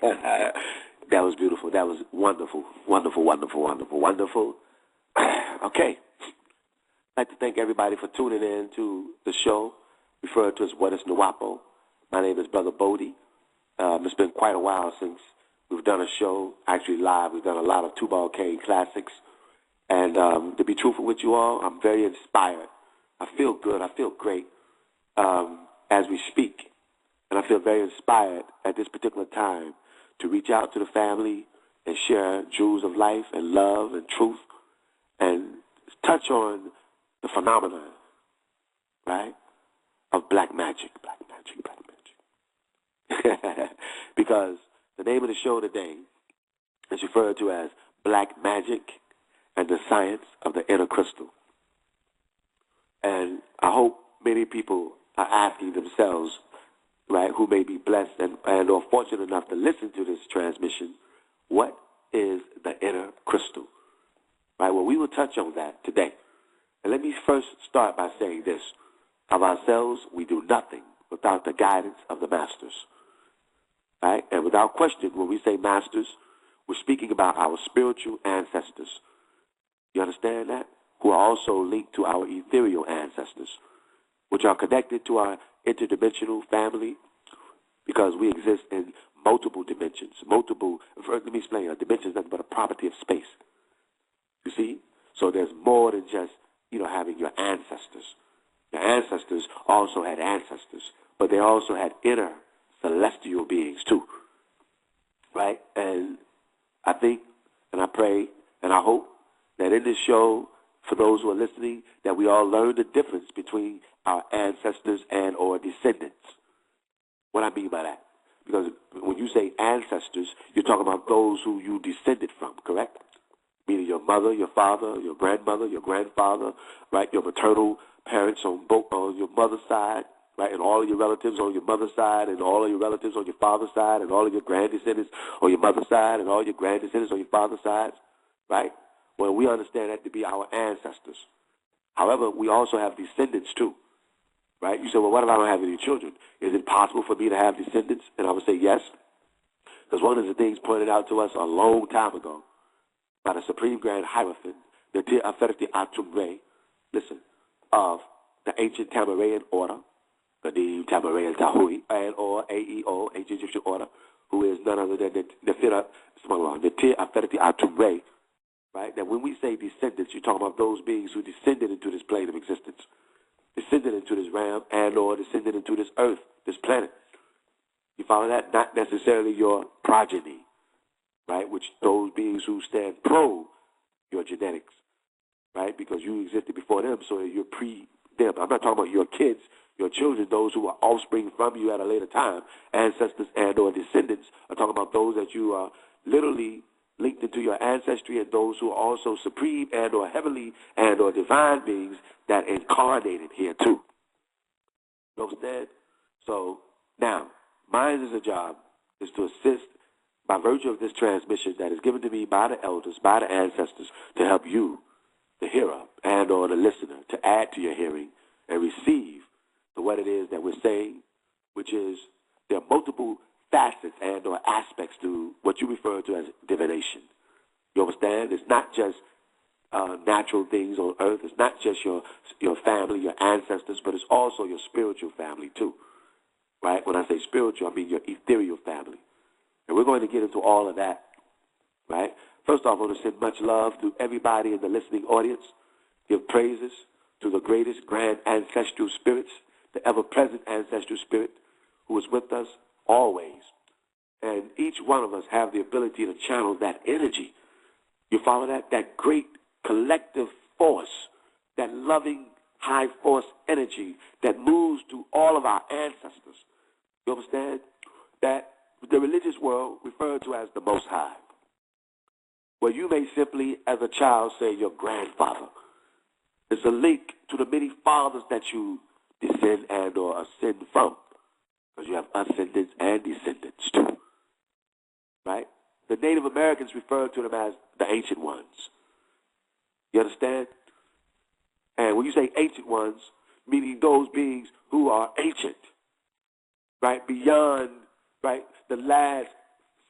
That was beautiful. That was wonderful. Wonderful, wonderful, wonderful, wonderful. Okay. I'd like to thank everybody for tuning in to the show, referred to as What is Nuwapo. My name is Brother Bodie. It's been quite a while since we've done a show, actually live. We've done a lot of Tubal Cain classics. And to be truthful with you all, I'm very inspired. I feel good. I feel great as we speak. And I feel very inspired at this particular time to reach out to the family and share jewels of life and love and truth and touch on the phenomenon, right, of black magic, black magic, black magic. Because the name of the show today is referred to as Black Magic and the Science of the Inner Crystal. And I hope many people are asking themselves, right, who may be blessed and or fortunate enough to listen to this transmission, what is the inner crystal? Right, well, we will touch on that today. And let me first start by saying this. Of ourselves, we do nothing without the guidance of the masters. Right? And without question, when we say masters, we're speaking about our spiritual ancestors. You understand that? Who are also linked to our ethereal ancestors, which are connected to our interdimensional family, because we exist in multiple dimensions. Let me explain. A dimension is nothing but a property of space. You see? So there's more than just, having your ancestors. Your ancestors also had ancestors, but they also had inner celestial beings too. Right? And I think, and I pray, and I hope that in this show, for those who are listening, that we all learn the difference between our ancestors and or descendants. What I mean by that? Because when you say ancestors, you're talking about those who you descended from, correct? Meaning your mother, your father, your grandmother, your grandfather, right? Your maternal parents on your mother's side, right? And all of your relatives on your mother's side, and all of your relatives on your father's side, and all of your granddescendants on your mother's side, and all your granddescendants on your father's side, right? Well, we understand that to be our ancestors. However, we also have descendants too, right? You say, well, what if I don't have any children? Is it possible for me to have descendants? And I would say yes, because one of the things pointed out to us a long time ago by the Supreme Grand Hierophant, the Tir Aferti Atumre, listen, of the ancient Tamarayan order, the Tamarayan Tahui, and or AEO, ancient Egyptian order, who is none other than the Tir Aferti Atumre, right? That when we say descendants, you're talking about those beings who descended into this plane of existence, descended into this realm, and or descended into this earth, this planet. You follow that? Not necessarily your progeny, right? Which those beings who stand pro your genetics, right? Because you existed before them, so you're pre-them. I'm not talking about your kids, your children, those who are offspring from you at a later time. Ancestors and or descendants are talking about those that you are literally linked into your ancestry, and those who are also supreme and or heavenly and or divine beings that incarnated here too. You understand? So now, mine is a job is to assist by virtue of this transmission that is given to me by the elders, by the ancestors, to help you, the hearer and or the listener, to add to your hearing and receive to what it is that we're saying, which is there are multiple facets and or aspects to what you refer to as divination. You understand? It's not just natural things on earth. It's not just your family, your ancestors, but it's also your spiritual family too. Right? When I say spiritual, I mean your ethereal family. And we're going to get into all of that. Right? First off, I want to send much love to everybody in the listening audience. Give praises to the greatest grand ancestral spirits, the ever-present ancestral spirit who is with us always. And each one of us have the ability to channel that energy. You follow that? That great collective force, that loving high force energy that moves through all of our ancestors. You understand? That the religious world referred to as the Most High. Well, you may simply, as a child, say your grandfather. It's a link to the many fathers that you descend and or ascend from. Because you have ascendants and descendants too. Right? The Native Americans referred to them as the ancient ones. You understand? And when you say ancient ones, meaning those beings who are ancient, right? Beyond, right, the last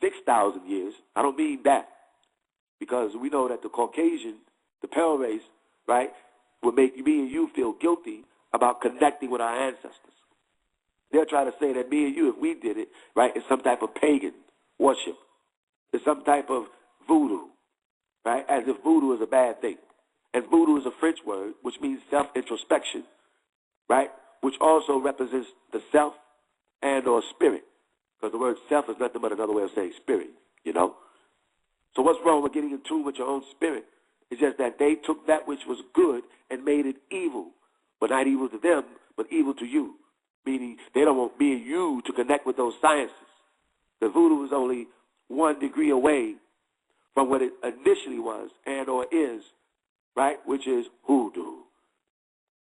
6,000 years. I don't mean that, because we know that the Caucasian, the pale race, right, would make me and you feel guilty about connecting with our ancestors. They'll try to say that me and you, if we did it, right, it's some type of pagan worship. It's some type of voodoo, right, as if voodoo is a bad thing. And voodoo is a French word, which means self-introspection, right, which also represents the self and or spirit. Because the word self is nothing but another way of saying spirit, you know. So what's wrong with getting in tune with your own spirit? It's just that they took that which was good and made it evil. But not evil to them, but evil to you. Meaning they don't want me and you to connect with those sciences. The voodoo is only 1 degree away from what it initially was and or is, right, which is hoodoo.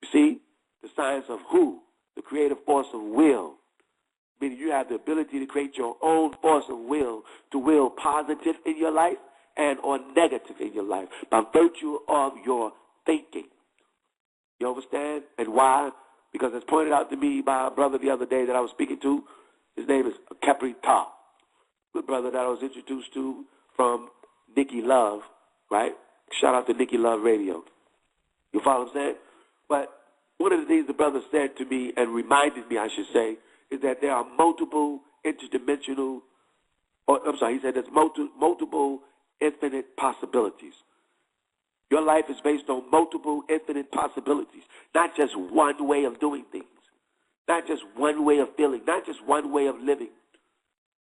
You see, the science of who, the creative force of will, meaning you have the ability to create your own force of will to will positive in your life and or negative in your life by virtue of your thinking. You understand? And why? Because it's pointed out to me by a brother the other day that I was speaking to. His name is Kepri Ta. Good brother that I was introduced to from Nikki Love, right? Shout out to Nikki Love Radio. You follow what I'm saying? But one of the things the brother said to me and reminded me, I should say, is that there are multiple interdimensional, he said there's multiple infinite possibilities. Your life is based on multiple infinite possibilities, not just one way of doing things, not just one way of feeling, not just one way of living.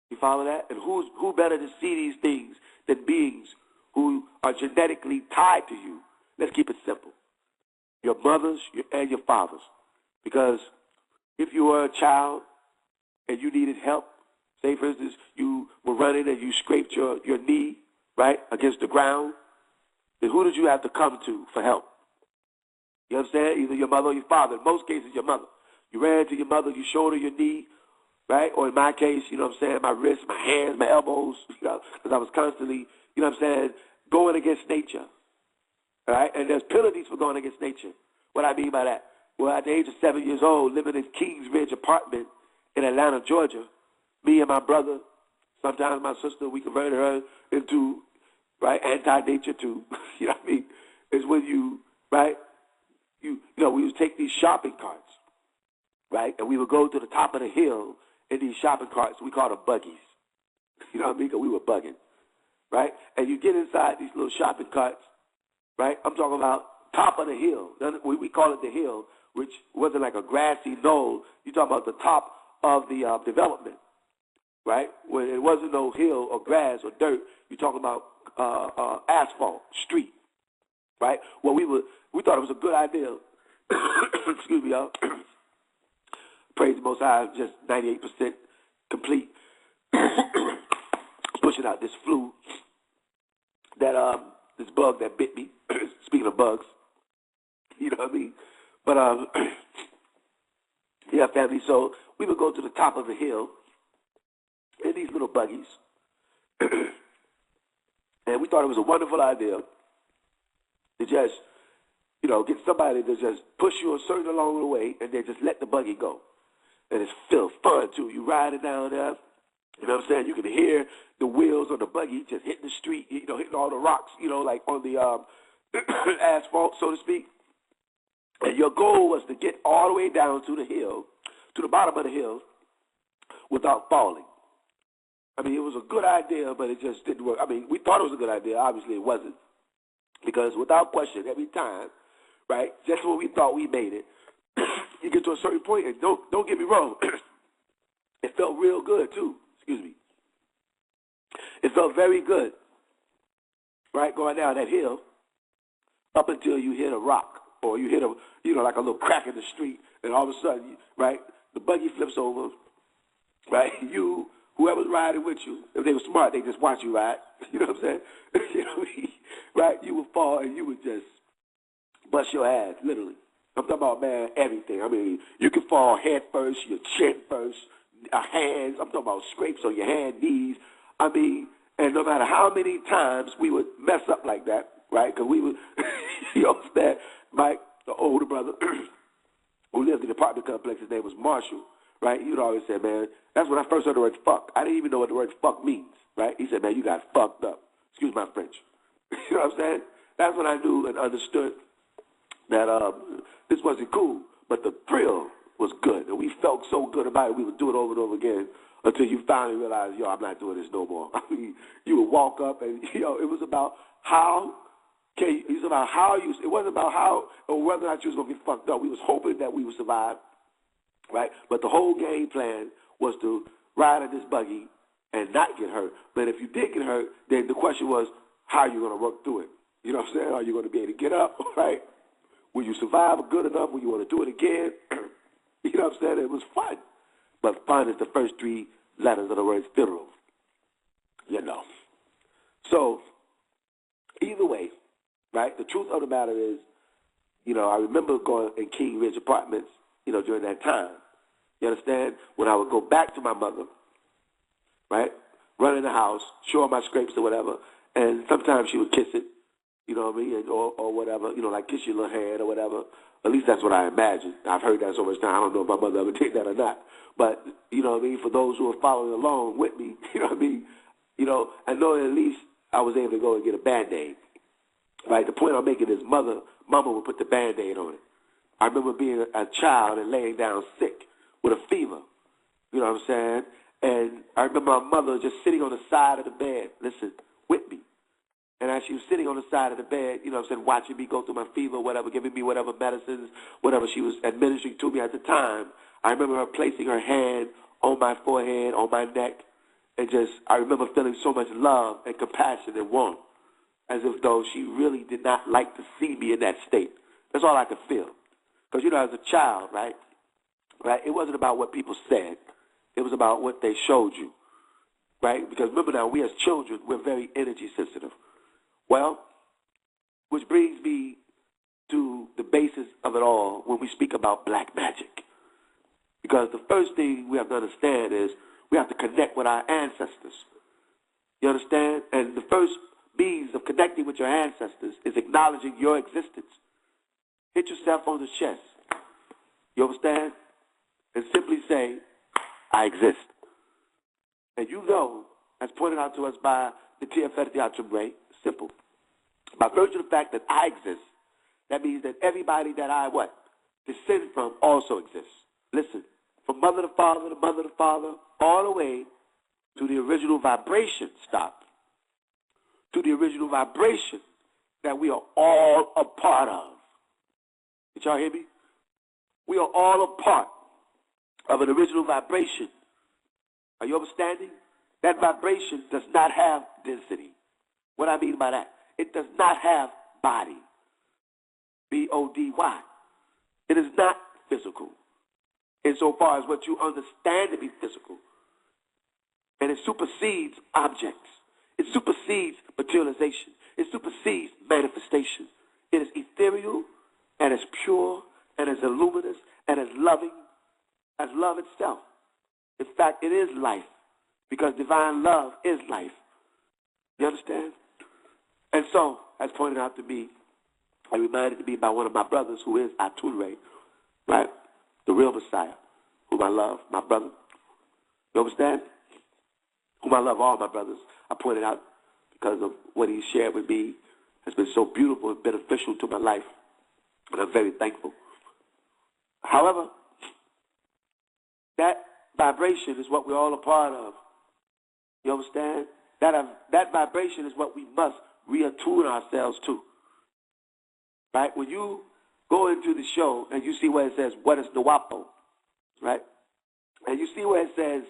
You follow that? And who better to see these things than beings who are genetically tied to you? Let's keep it simple. Your mothers and your fathers. Because if you were a child and you needed help, say for instance you were running and you scraped your knee, right, against the ground, then who did you have to come to for help? You understand? Either your mother or your father. In most cases, your mother. You ran to your mother, you showed her your knee, right? Or in my case, you know what I'm saying, my wrists, my hands, my elbows, you know, because I was constantly, you know what I'm saying, going against nature, all right? And there's penalties for going against nature. What I mean by that? Well, at the age of 7 years old, living in Kings Ridge apartment in Atlanta, Georgia, me and my brother, sometimes my sister, we converted her into, right, anti-nature too. You know what I mean? Is when you, right, you know, we would take these shopping carts, right, and we would go to the top of the hill in these shopping carts. We called them buggies. You know what I mean? Because we were bugging, right? And you get inside these little shopping carts, right? I'm talking about top of the hill. We call it the hill, which wasn't like a grassy knoll. You're talking about the top of the development, right? When it wasn't no hill or grass or dirt. You're talking about asphalt, street, right? Well, we thought it was a good idea. Excuse me, y'all. Praise the Most High, just 98% complete. Pushing out this flu, that this bug that bit me. Speaking of bugs, you know what I mean? But yeah, family. So we would go to the top of the hill in these little buggies, and we thought it was a wonderful idea to just, you know, get somebody to just push you a certain along the way, and then just let the buggy go. And it's still fun too. You riding down there, you know what I'm saying? You can hear the wheels on the buggy just hitting the street, you know, hitting all the rocks, you know, like on the asphalt, so to speak. And your goal was to get all the way down to the hill, to the bottom of the hill, without falling. I mean, it was a good idea, but it just didn't work. I mean, we thought it was a good idea. Obviously, it wasn't. Because without question, every time, right, just when we thought we made it, you get to a certain point, and don't get me wrong, it felt real good, too. Excuse me. It felt very good, right, going down that hill up until you hit a rock or you hit a, you know, like a little crack in the street, and all of a sudden, right, the buggy flips over, right, whoever's riding with you, if they were smart, they just watch you ride, you know what I'm saying, you know what I mean? Right, you would fall and you would just bust your ass, literally. I'm talking about, man, everything. I mean, you can fall head first, your chin first, hands. I'm talking about scrapes on your hand, knees. I mean, and no matter how many times we would mess up like that, right? Because we would, you know, that Mike, the older brother, who lived in the apartment complex, his name was Marshall, right? He would always say, man, that's when I first heard the word fuck. I didn't even know what the word fuck means. right? He said, man, you got fucked up. Excuse my French. You know what I'm saying? That's when I knew and understood that this wasn't cool, but the thrill was good. And we felt so good about it, we would do it over and over again until you finally realize, yo, I'm not doing this no more. I mean, you would walk up and, it was about how, it was about how you, it wasn't about how or whether or not you was going to get fucked up. We was hoping that we would survive, right? But the whole game plan was to ride in this buggy and not get hurt. But if you did get hurt, then the question was, how are you going to work through it? You know what I'm saying? Are you going to be able to get up, right? Will you survive good enough? Will you want to do it again? You know what I'm saying? It was fun. But fun is the first three letters of the word fiddle. So, either way, right, the truth of the matter is, I remember going in King Ridge Apartments, during that time. You understand? When I would go back to my mother, right, run in the house, show her my scrapes or whatever, and sometimes she would kiss it, you know what I mean, or whatever, like kiss your little hand or whatever. At least that's what I imagine. I've heard that so much time. I don't know if my mother ever did that or not. But, you know what I mean, for those who are following along with me, you know what I mean, I know at least I was able to go and get a Band-Aid. Right? The point I'm making is mama would put the Band-Aid on it. I remember being a child and laying down sick with a fever. You know what I'm saying? And I remember my mother just sitting on the side of the bed, with me. And as she was sitting on the side of the bed, watching me go through my fever, whatever, giving me whatever medicines, whatever she was administering to me at the time, I remember her placing her hand on my forehead, on my neck, and I remember feeling so much love and compassion and warmth, as if though she really did not like to see me in that state. That's all I could feel. Because, as a child, right, it wasn't about what people said. It was about what they showed you, right? Because remember now, we as children, we're very energy sensitive. Well, which brings me to the basis of it all when we speak about black magic. Because the first thing we have to understand is we have to connect with our ancestors. You understand? And the first means of connecting with your ancestors is acknowledging your existence. Hit yourself on the chest. You understand? And simply say, I exist. And as pointed out to us by the TFT Atumbre, simple. By virtue of the fact that I exist, that means that everybody that I descend from also exists. Listen, from mother to father, all the way to the original vibration, to the original vibration that we are all a part of. Did y'all hear me? We are all a part of an original vibration. Are you understanding? That vibration does not have density. What I mean by that? It does not have body. B-O-D-Y. It is not physical insofar as what you understand to be physical. And it supersedes objects. It supersedes materialization. It supersedes manifestation. It is ethereal and as pure and as luminous and as loving as love itself. In fact, it is life because divine love is life. You understand? And so, as pointed out to me, and reminded to me by one of my brothers who is Atunre, right? The real Messiah, whom I love, my brother. You understand? Whom I love all my brothers. I pointed out because of what he shared with me has been so beautiful and beneficial to my life. And I'm very thankful. However, that vibration is what we're all a part of. You understand? That vibration is what we must reattune ourselves to. Right? When you go into the show and you see where it says, what is Nawapo? Right? And you see where it says,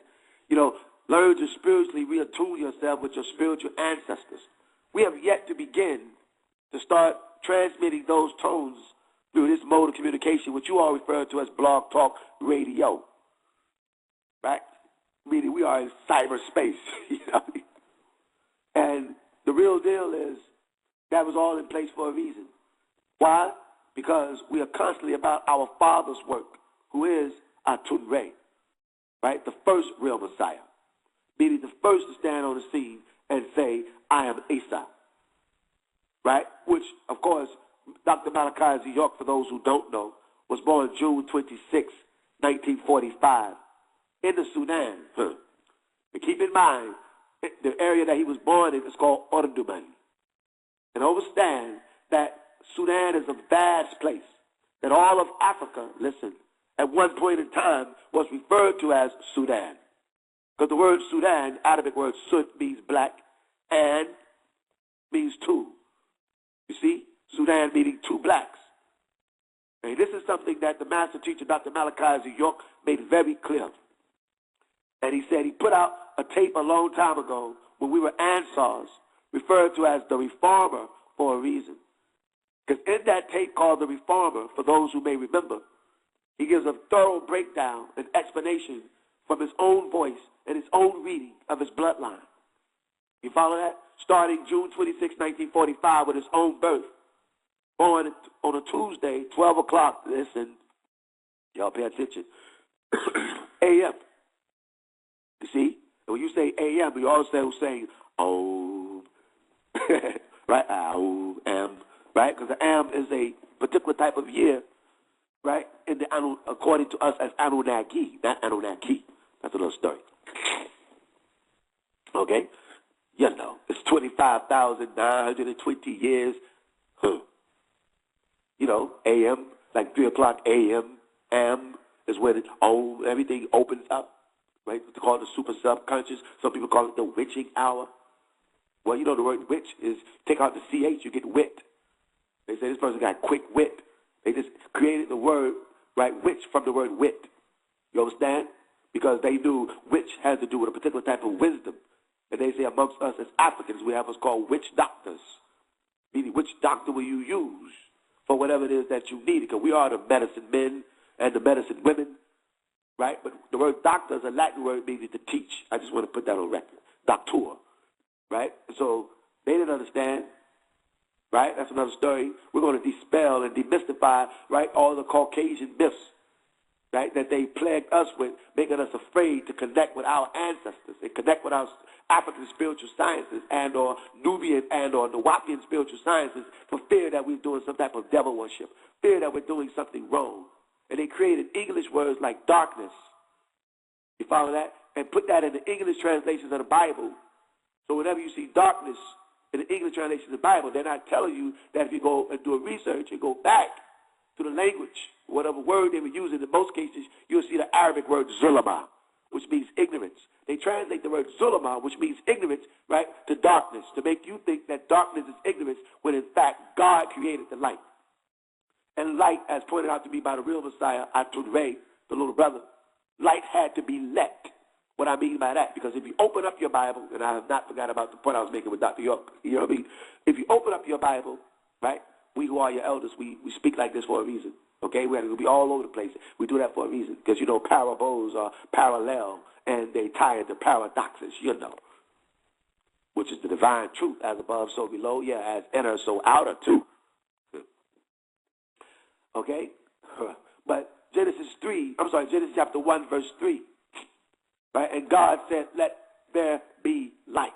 learn to spiritually reattune yourself with your spiritual ancestors. We have yet to begin to start transmitting those tones through this mode of communication, which you all refer to as blog talk radio. Right? Meaning we are in cyberspace. And the real deal is that was all in place for a reason. Why? Because we are constantly about our Father's work, who is Atunre, right? The first real Messiah, meaning the first to stand on the scene and say, I am Isa, right? Which, of course, Dr. Malachi Z. York, for those who don't know, was born June 26, 1945, in the Sudan. And keep in mind, the area that he was born in is called Omdurman. And understand that Sudan is a vast place, that all of Africa, listen, at one point in time was referred to as Sudan. Because the word Sudan, Arabic word Sud, means black and means two. You see, Sudan meaning two blacks. And this is something that the master teacher, Dr. Malachi Z. York, made very clear. And he said he put out a tape a long time ago when we were Ansars, referred to as the Reformer for a reason. Because in that tape called The Reformer, for those who may remember, he gives a thorough breakdown and explanation from his own voice and his own reading of his bloodline. You follow that? Starting June 26, 1945, with his own birth. Born on a Tuesday, 12 o'clock, listen, y'all pay attention, a.m. You see? And when you say a.m., we always say, oh, right? O-M, right? Because the am is a particular type of year, right? In the according to us as Anunnaki, not Anunnaki. That's a little story. Okay? You know, it's 25,920 years. You know, a.m., like 3 o'clock a.m., am is when everything opens up, right? They call it the super subconscious. Some people call it the witching hour. Well, you know, the word witch is, take out the CH, you get wit. They say this person got quick wit. They just created the word, right, witch from the word wit. You understand? Because they knew witch has to do with a particular type of wisdom. And they say amongst us as Africans, we have what's called witch doctors. Meaning, which doctor will you use for whatever it is that you need? Because we are the medicine men and the medicine women, right? But the word doctor is a Latin word meaning to teach. I just want to put that on record. Doctor, right? So they didn't understand, right? That's another story. We're going to dispel and demystify, right, all the Caucasian myths, right, that they plagued us with, making us afraid to connect with our ancestors and connect with our African spiritual sciences and or Nubian and or Nawapian spiritual sciences for fear that we're doing some type of devil worship, fear that we're doing something wrong. And they created English words like darkness. You follow that? And put that in the English translations of the Bible. So whenever you see darkness in the English translation of the Bible, they're not telling you that if you go and do a research and go back to the language, whatever word they were using, in most cases, you'll see the Arabic word zulama, which means ignorance. They translate the word zulama, which means ignorance, right, to darkness, to make you think that darkness is ignorance, when in fact God created the light. And light, as pointed out to me by the real Messiah, Atunrei, the little brother, light had to be let. What I mean by that, because if you open up your Bible, and I have not forgot about the point I was making with Dr. York, you know what I mean? If you open up your Bible, right, we who are your elders, we speak like this for a reason. Okay, we have to be all over the place. We do that for a reason, because you know parables are parallel and they tie into paradoxes, you know, which is the divine truth, as above, so below, yeah, as inner, so outer too. Okay, but Genesis chapter 1, verse 3, right? And God said, "Let there be light."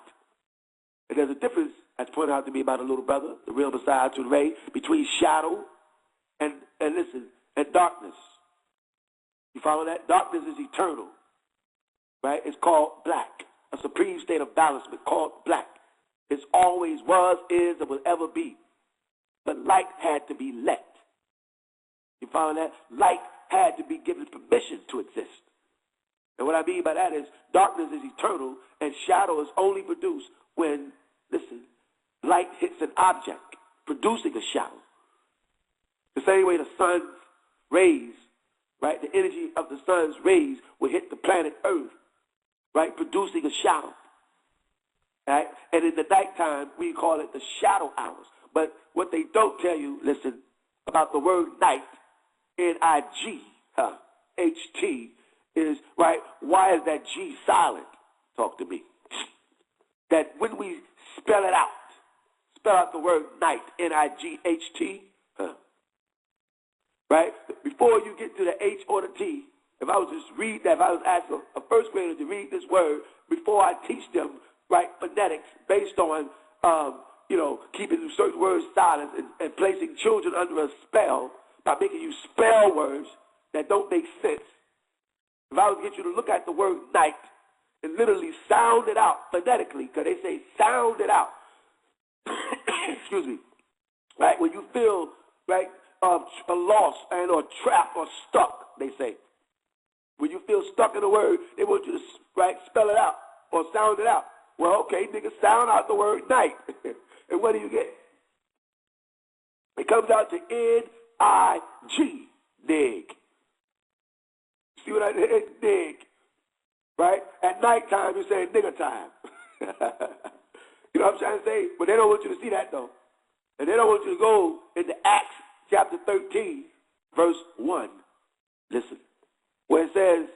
And there's a difference, as pointed out to me by the little brother, the real Messiah to Ray, between shadow and darkness. You follow that? Darkness is eternal, right? It's called black, a supreme state of balancement called black. It's always was, is, and will ever be. But light had to be let. You follow that? Light had to be given permission to exist. And what I mean by that is darkness is eternal and shadow is only produced when, listen, light hits an object, producing a shadow. The same way the sun's rays, right, the energy of the sun's rays will hit the planet Earth, right, producing a shadow. Right? And in the nighttime, we call it the shadow hours. But what they don't tell you, listen, about the word night, N-I-G-H-T, is, right, why is that G silent? Talk to me. That when we spell out the word night, N-I-G-H-T, right? Before you get to the H or the T, if I was just read that, if I was asking a first grader to read this word before I teach them, right, phonetics based on, keeping certain words silent and placing children under a spell by making you spell words that don't make sense. If I was to get you to look at the word night and literally sound it out phonetically, because they say sound it out. Excuse me. Right? When you feel, right, a loss and or trapped or stuck, they say. When you feel stuck in a word, they want you to, right, spell it out or sound it out. Well, okay, nigga, sound out the word night. And what do you get? It comes out to N-I-G, dig. See what I did? Dig. Right? At nighttime, you're saying nigger time. You know what I'm trying to say? But they don't want you to see that, though. And they don't want you to go into Acts chapter 13, verse 1. Listen. Where it says,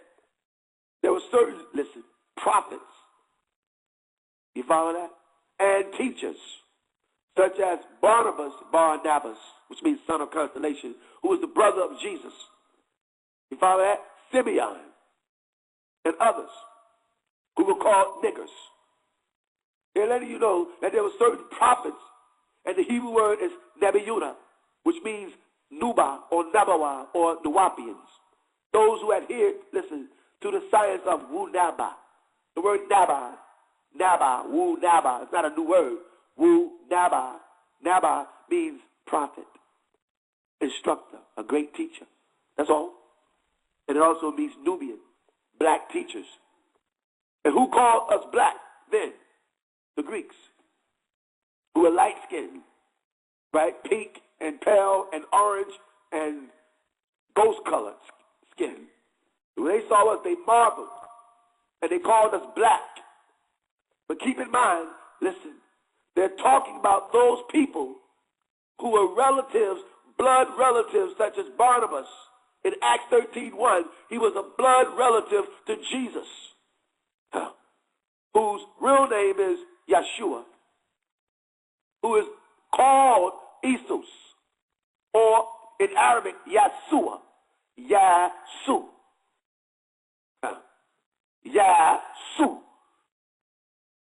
there were certain, listen, prophets. You follow that? And teachers, such as Barnabas, which means son of consolation, who was the brother of Jesus. You follow that? Simeon and others who were called niggers. They're letting you know that there were certain prophets, and the Hebrew word is Nebiuna, which means Nuba or Nabawa or Nuwapians. Those who adhered, listen, to the science of Wu Naba. The word Naba, Wu Naba, it's not a new word. Wu Naba. Naba means prophet, instructor, a great teacher. That's all. And it also means Nubian, black teachers. And who called us black then? The Greeks, who were light-skinned, right? Pink and pale and orange and ghost-colored skin. When they saw us, they marveled, and they called us black. But keep in mind, listen, they're talking about those people who were relatives, blood relatives, such as Barnabas. In Acts 13:1, he was a blood relative to Jesus, whose real name is Yeshua, who is called Jesus, or in Arabic, Yasua, Yasu, Yasu,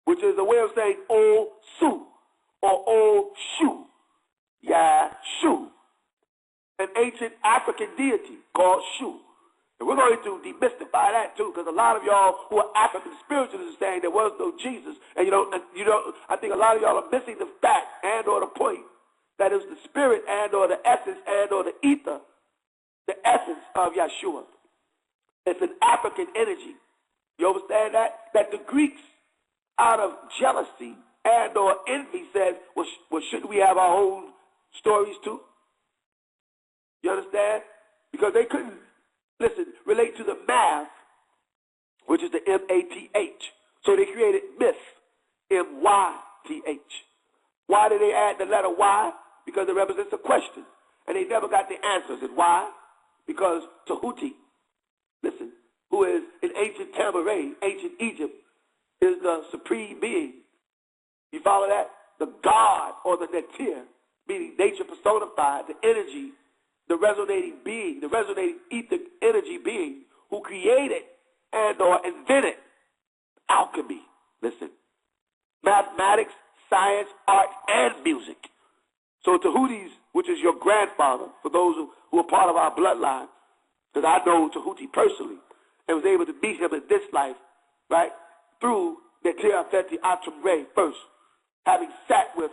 which is a way of saying O Su or O Shu, Yashu, an ancient African deity called Shu. And we're going to demystify that too, because a lot of y'all who are African spiritualists are saying there was no Jesus, and I think a lot of y'all are missing the fact and or the point that it was the spirit and or the essence and or the ether, the essence of Yeshua. It's an African energy. You understand that? That the Greeks, out of jealousy and or envy, said, well, shouldn't we have our own stories too? You understand? Because they couldn't, listen, relate to the math, which is the M-A-T-H. So they created myth, M-Y-T-H. Why did they add the letter Y? Because it represents a question. And they never got the answers. And why? Because Tahuti, listen, who is in ancient Tamaray, ancient Egypt, is the supreme being. You follow that? The God or the Netir, meaning nature personified, the energy, the resonating being, the resonating ether energy being who created and or invented alchemy. Listen, mathematics, science, art, and music. So Tahuti's, which is your grandfather, for those who are part of our bloodline, because I know Tahuti personally and was able to meet him in this life, right, through Netir Afeti Atum Ray first, having sat with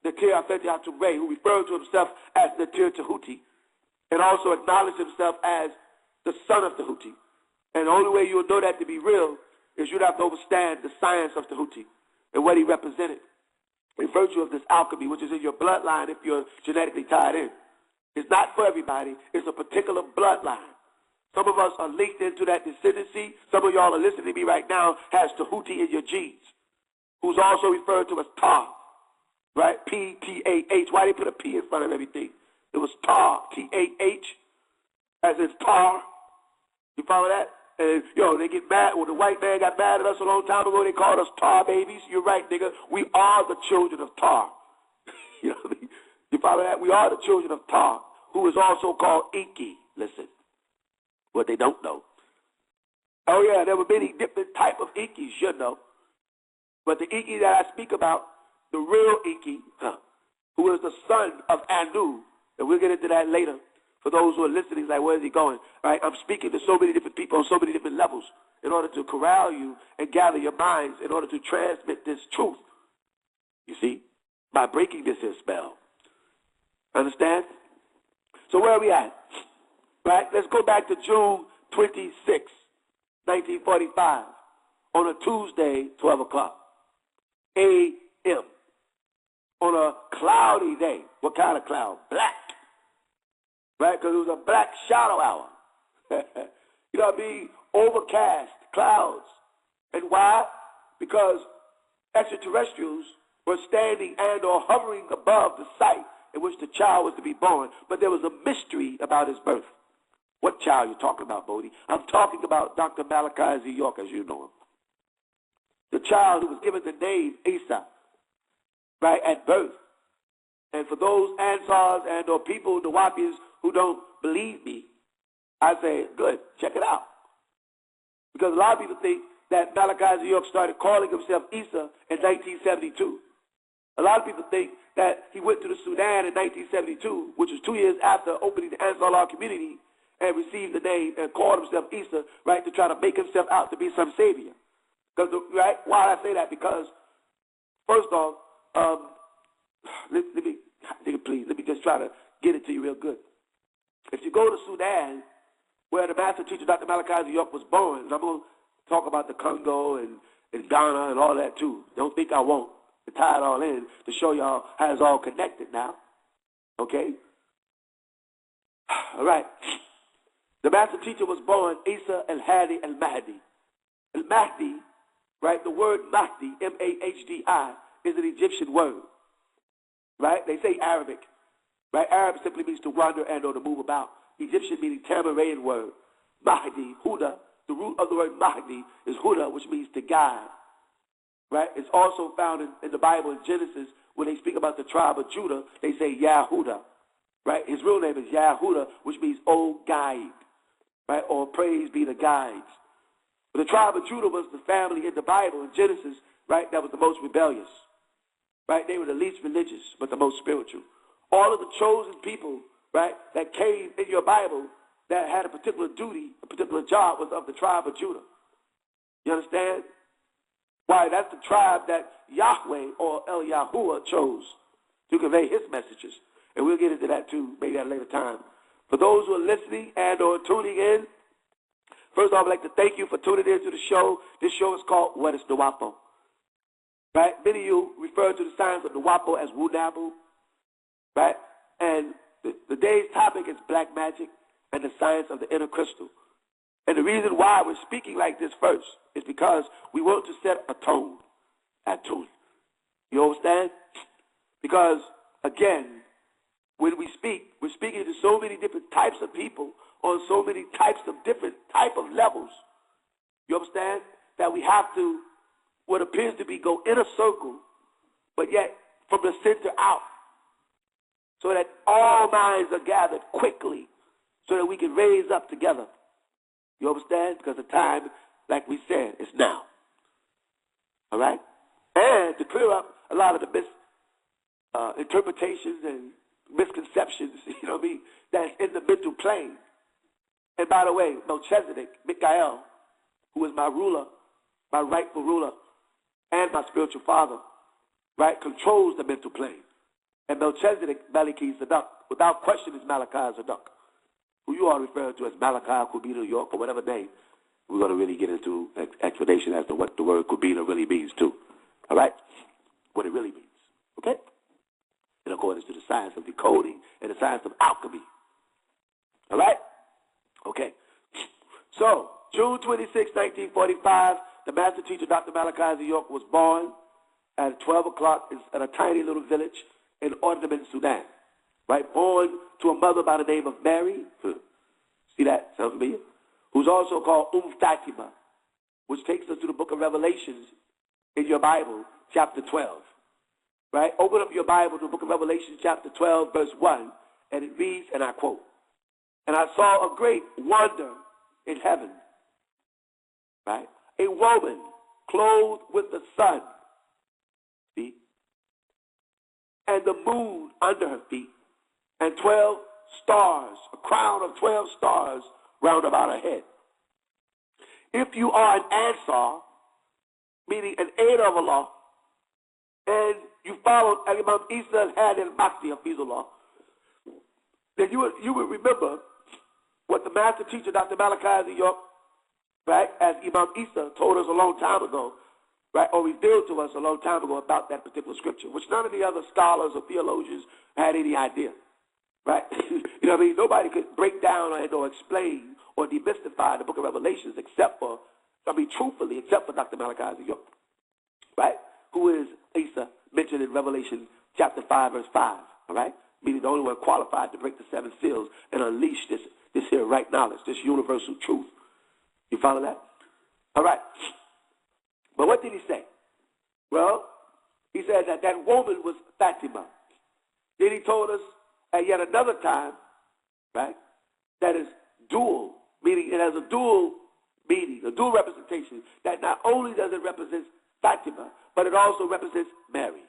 Netir Afeti Atum Ray, who referred to himself as Netir Tahuti, and also acknowledged himself as the son of Tahuti. And the only way you will know that to be real is you'd have to understand the science of Tahuti and what he represented in virtue of this alchemy, which is in your bloodline if you're genetically tied in. It's not for everybody. It's a particular bloodline. Some of us are linked into that descendancy. Some of y'all are listening to me right now has Tahuti in your genes, who's also referred to as Tar, right? P-T-A-H. Why they put a P in front of everything? It was Tar, T-A-H, as in Tar. You follow that? And, they get mad. When the white man got mad at us a long time ago, they called us Tar babies. You're right, nigga. We are the children of Tar. You know what I mean? You follow that? We are the children of Tar, who is also called Inky. Listen, what they don't know. Oh, yeah, there were many different type of Inkys, you know. But the Inky that I speak about, the real Inky, who is the son of Anu, and we'll get into that later. For those who are listening, like, where is he going? Right? I'm speaking to so many different people on so many different levels. in order to corral you and gather your minds in order to transmit this truth. You see, by breaking this here spell. Understand? So where are we at? Right? Let's go back to June 26, 1945, on a Tuesday, 12 o'clock a.m. on a cloudy day. What kind of cloud? Black. Right? Because it was a black shadow hour. You know what I mean? Overcast, clouds. And why? Because extraterrestrials were standing and or hovering above the site in which the child was to be born. But there was a mystery about his birth. What child are you talking about, Bodie? I'm talking about Dr. Malachi Z. York, as you know him. The child who was given the name Isa, right, at birth. And for those Ansars and or people, the Wapians, who don't believe me, I say, good, check it out. Because a lot of people think that Malachi Z. York started calling himself Isa in 1972. A lot of people think that he went to the Sudan in 1972, which was 2 years after opening the Ansar Allah community, and received the name and called himself Isa, right, to try to make himself out to be some savior. Because, right, why I say that? Because, first off, let me just try to get it to you real good. If you go to Sudan, where the master teacher, Dr. Malachi Z. York, was born, and I'm going to talk about the Congo and Ghana and all that too. Don't think I won't. To tie it all in to show y'all how it's all connected now. Okay? All right. The master teacher was born Isa al-Hadi al-Mahdi. Al-Mahdi, right, the word Mahdi, M-A-H-D-I, is an Egyptian word. Right? They say Arabic. Right? Arabic simply means to wander and or to move about. Egyptian meaning Tamaraean word. Mahdi, Huda. The root of the word Mahdi is Huda, which means to guide. Right? It's also found in the Bible in Genesis when they speak about the tribe of Judah, they say Yahuda. Right? His real name is Yahuda, which means old guide. Right? Or praise be the guides. But the tribe of Judah was the family in the Bible in Genesis, right, that was the most rebellious. Right? They were the least religious, but the most spiritual. All of the chosen people, right, that came in your Bible that had a particular duty, a particular job, was of the tribe of Judah. You understand? Why? That's the tribe that Yahweh or El Yahuwah chose to convey his messages. And we'll get into that too, maybe at a later time. For those who are listening and or tuning in, first off, I'd like to thank you for tuning in to the show. This show is called What is Nuwaubu? Right? Many of you refer to the science of Nuwaubu as Wunabu. Right? And the day's topic is black magic and the science of the inner crystal. And the reason why we're speaking like this first is because we want to set a tone, a tune. You understand? Because, again, when we speak, we're speaking to so many different types of people on so many types of different type of levels. You understand? That we have to, what appears to be, go in a circle, but yet from the center out, so that all minds are gathered quickly, so that we can raise up together. You understand? Because the time, like we said, is now. All right? And to clear up a lot of the misinterpretations and misconceptions, you know what I mean, that's in the mental plane. And by the way, Melchizedek, Michael, who is my ruler, my rightful ruler, and my spiritual father, right, controls the mental plane. And Melchizedek, Malachi Zadok, without question, is Malachi Zadok, who you are referring to as Malachi Kubina York, or whatever name. We're going to really get into explanation as to what the word Kubina really means, too. All right? What it really means. Okay? In accordance to the science of decoding and the science of alchemy. All right? Okay. So, June 26, 1945, the master teacher, Dr. Malachi Z. York, was born at 12 o'clock at a tiny little village in Ordnament, Sudan. Right? Born to a mother by the name of Mary. See that? Sound familiar? Who's also called Fatima, which takes us to the book of Revelations in your Bible, chapter 12. Right? Open up your Bible to the book of Revelation, chapter 12, verse 1, and it reads, and I quote, "And I saw a great wonder in heaven, right? A woman clothed with the sun, see, and the moon under her feet, and 12 stars, a crown of 12 stars round about her head. if you are an Ansar, meaning an aider of Allah, and you followed Imam Isa al-Hadi al-Mahdi of Hafizullah, then you would remember what the master teacher, Dr. Malachi of York, right, as Imam Isa told us a long time ago, right, or revealed to us a long time ago about that particular scripture, which none of the other scholars or theologians had any idea, right? You know what I mean? Nobody could break down or explain or demystify the book of Revelations except for, truthfully, except for Dr. Malachi of York, right, who is Isa, mentioned in Revelation chapter 5, verse 5, all right? Meaning the only one qualified to break the seven seals and unleash this here right knowledge, this universal truth. You follow that? All right. But what did he say? Well, he said that woman was Fatima. Then he told us at yet another time, right, that is dual, meaning it has a dual meaning, a dual representation, that not only does it represent Fatima, but it also represents Mary.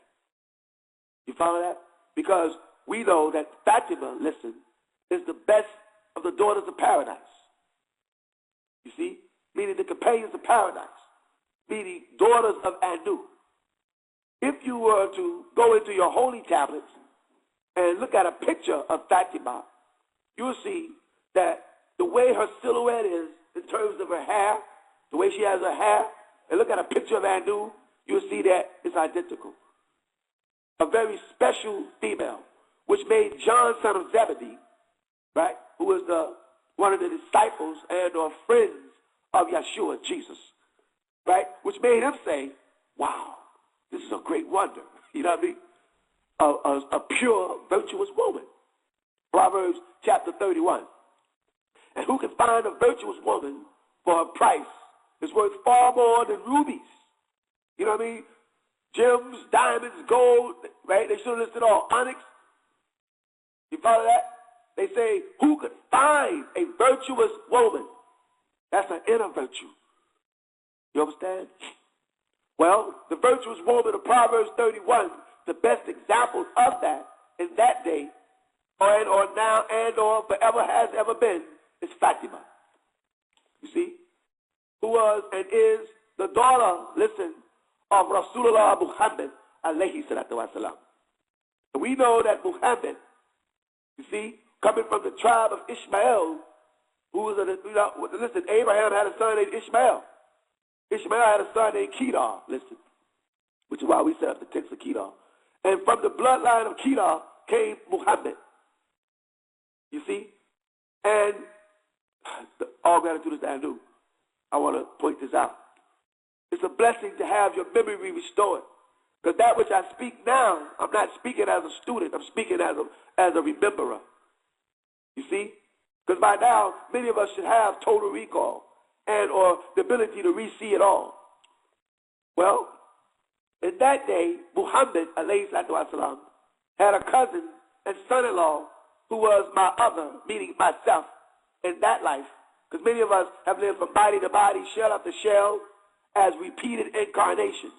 You follow that? Because we know that Fatima, listen, is the best of the daughters of paradise. You see? Meaning the companions of paradise. Meaning daughters of Anu. If you were to go into your holy tablets and look at a picture of Fatima, you'll see that the way her silhouette is in terms of her hair, the way she has her hair, and look at a picture of Anu, you'll see that it's identical. A very special female, which made John, son of Zebedee, right, who was one of the disciples and or friends of Yeshua, Jesus, right, which made him say, wow, this is a great wonder. You know what I mean? A pure, virtuous woman. Proverbs chapter 31. And who can find a virtuous woman for a price is worth far more than rubies. You know what I mean? Gems, diamonds, gold, right? They should have listed all. Onyx. You follow that? They say, who could find a virtuous woman? That's an inner virtue. You understand? Well, the virtuous woman of Proverbs 31, the best example of that in that day, or now and or forever has ever been, is Fatima. You see? Who was and is the daughter, listen, of Rasulullah Muhammad alayhi salatu wasalam. And we know that Muhammad, you see, coming from the tribe of Ishmael, who was listen, Abraham had a son named Ishmael. Ishmael had a son named Kedar, listen, which is why we set up the text of Kedar. And from the bloodline of Kedar came Muhammad. You see? And all gratitude is to Anu. I want to point this out. It's a blessing to have your memory restored. Because that which I speak now, I'm not speaking as a student. I'm speaking as a rememberer. You see? Because by now, many of us should have total recall and or the ability to re-see it all. Well, in that day, Muhammad, alayhi salatu wasalam, had a cousin and son-in-law who was my other, meaning myself, in that life. Because many of us have lived from body to body, shell after shell, as repeated incarnations.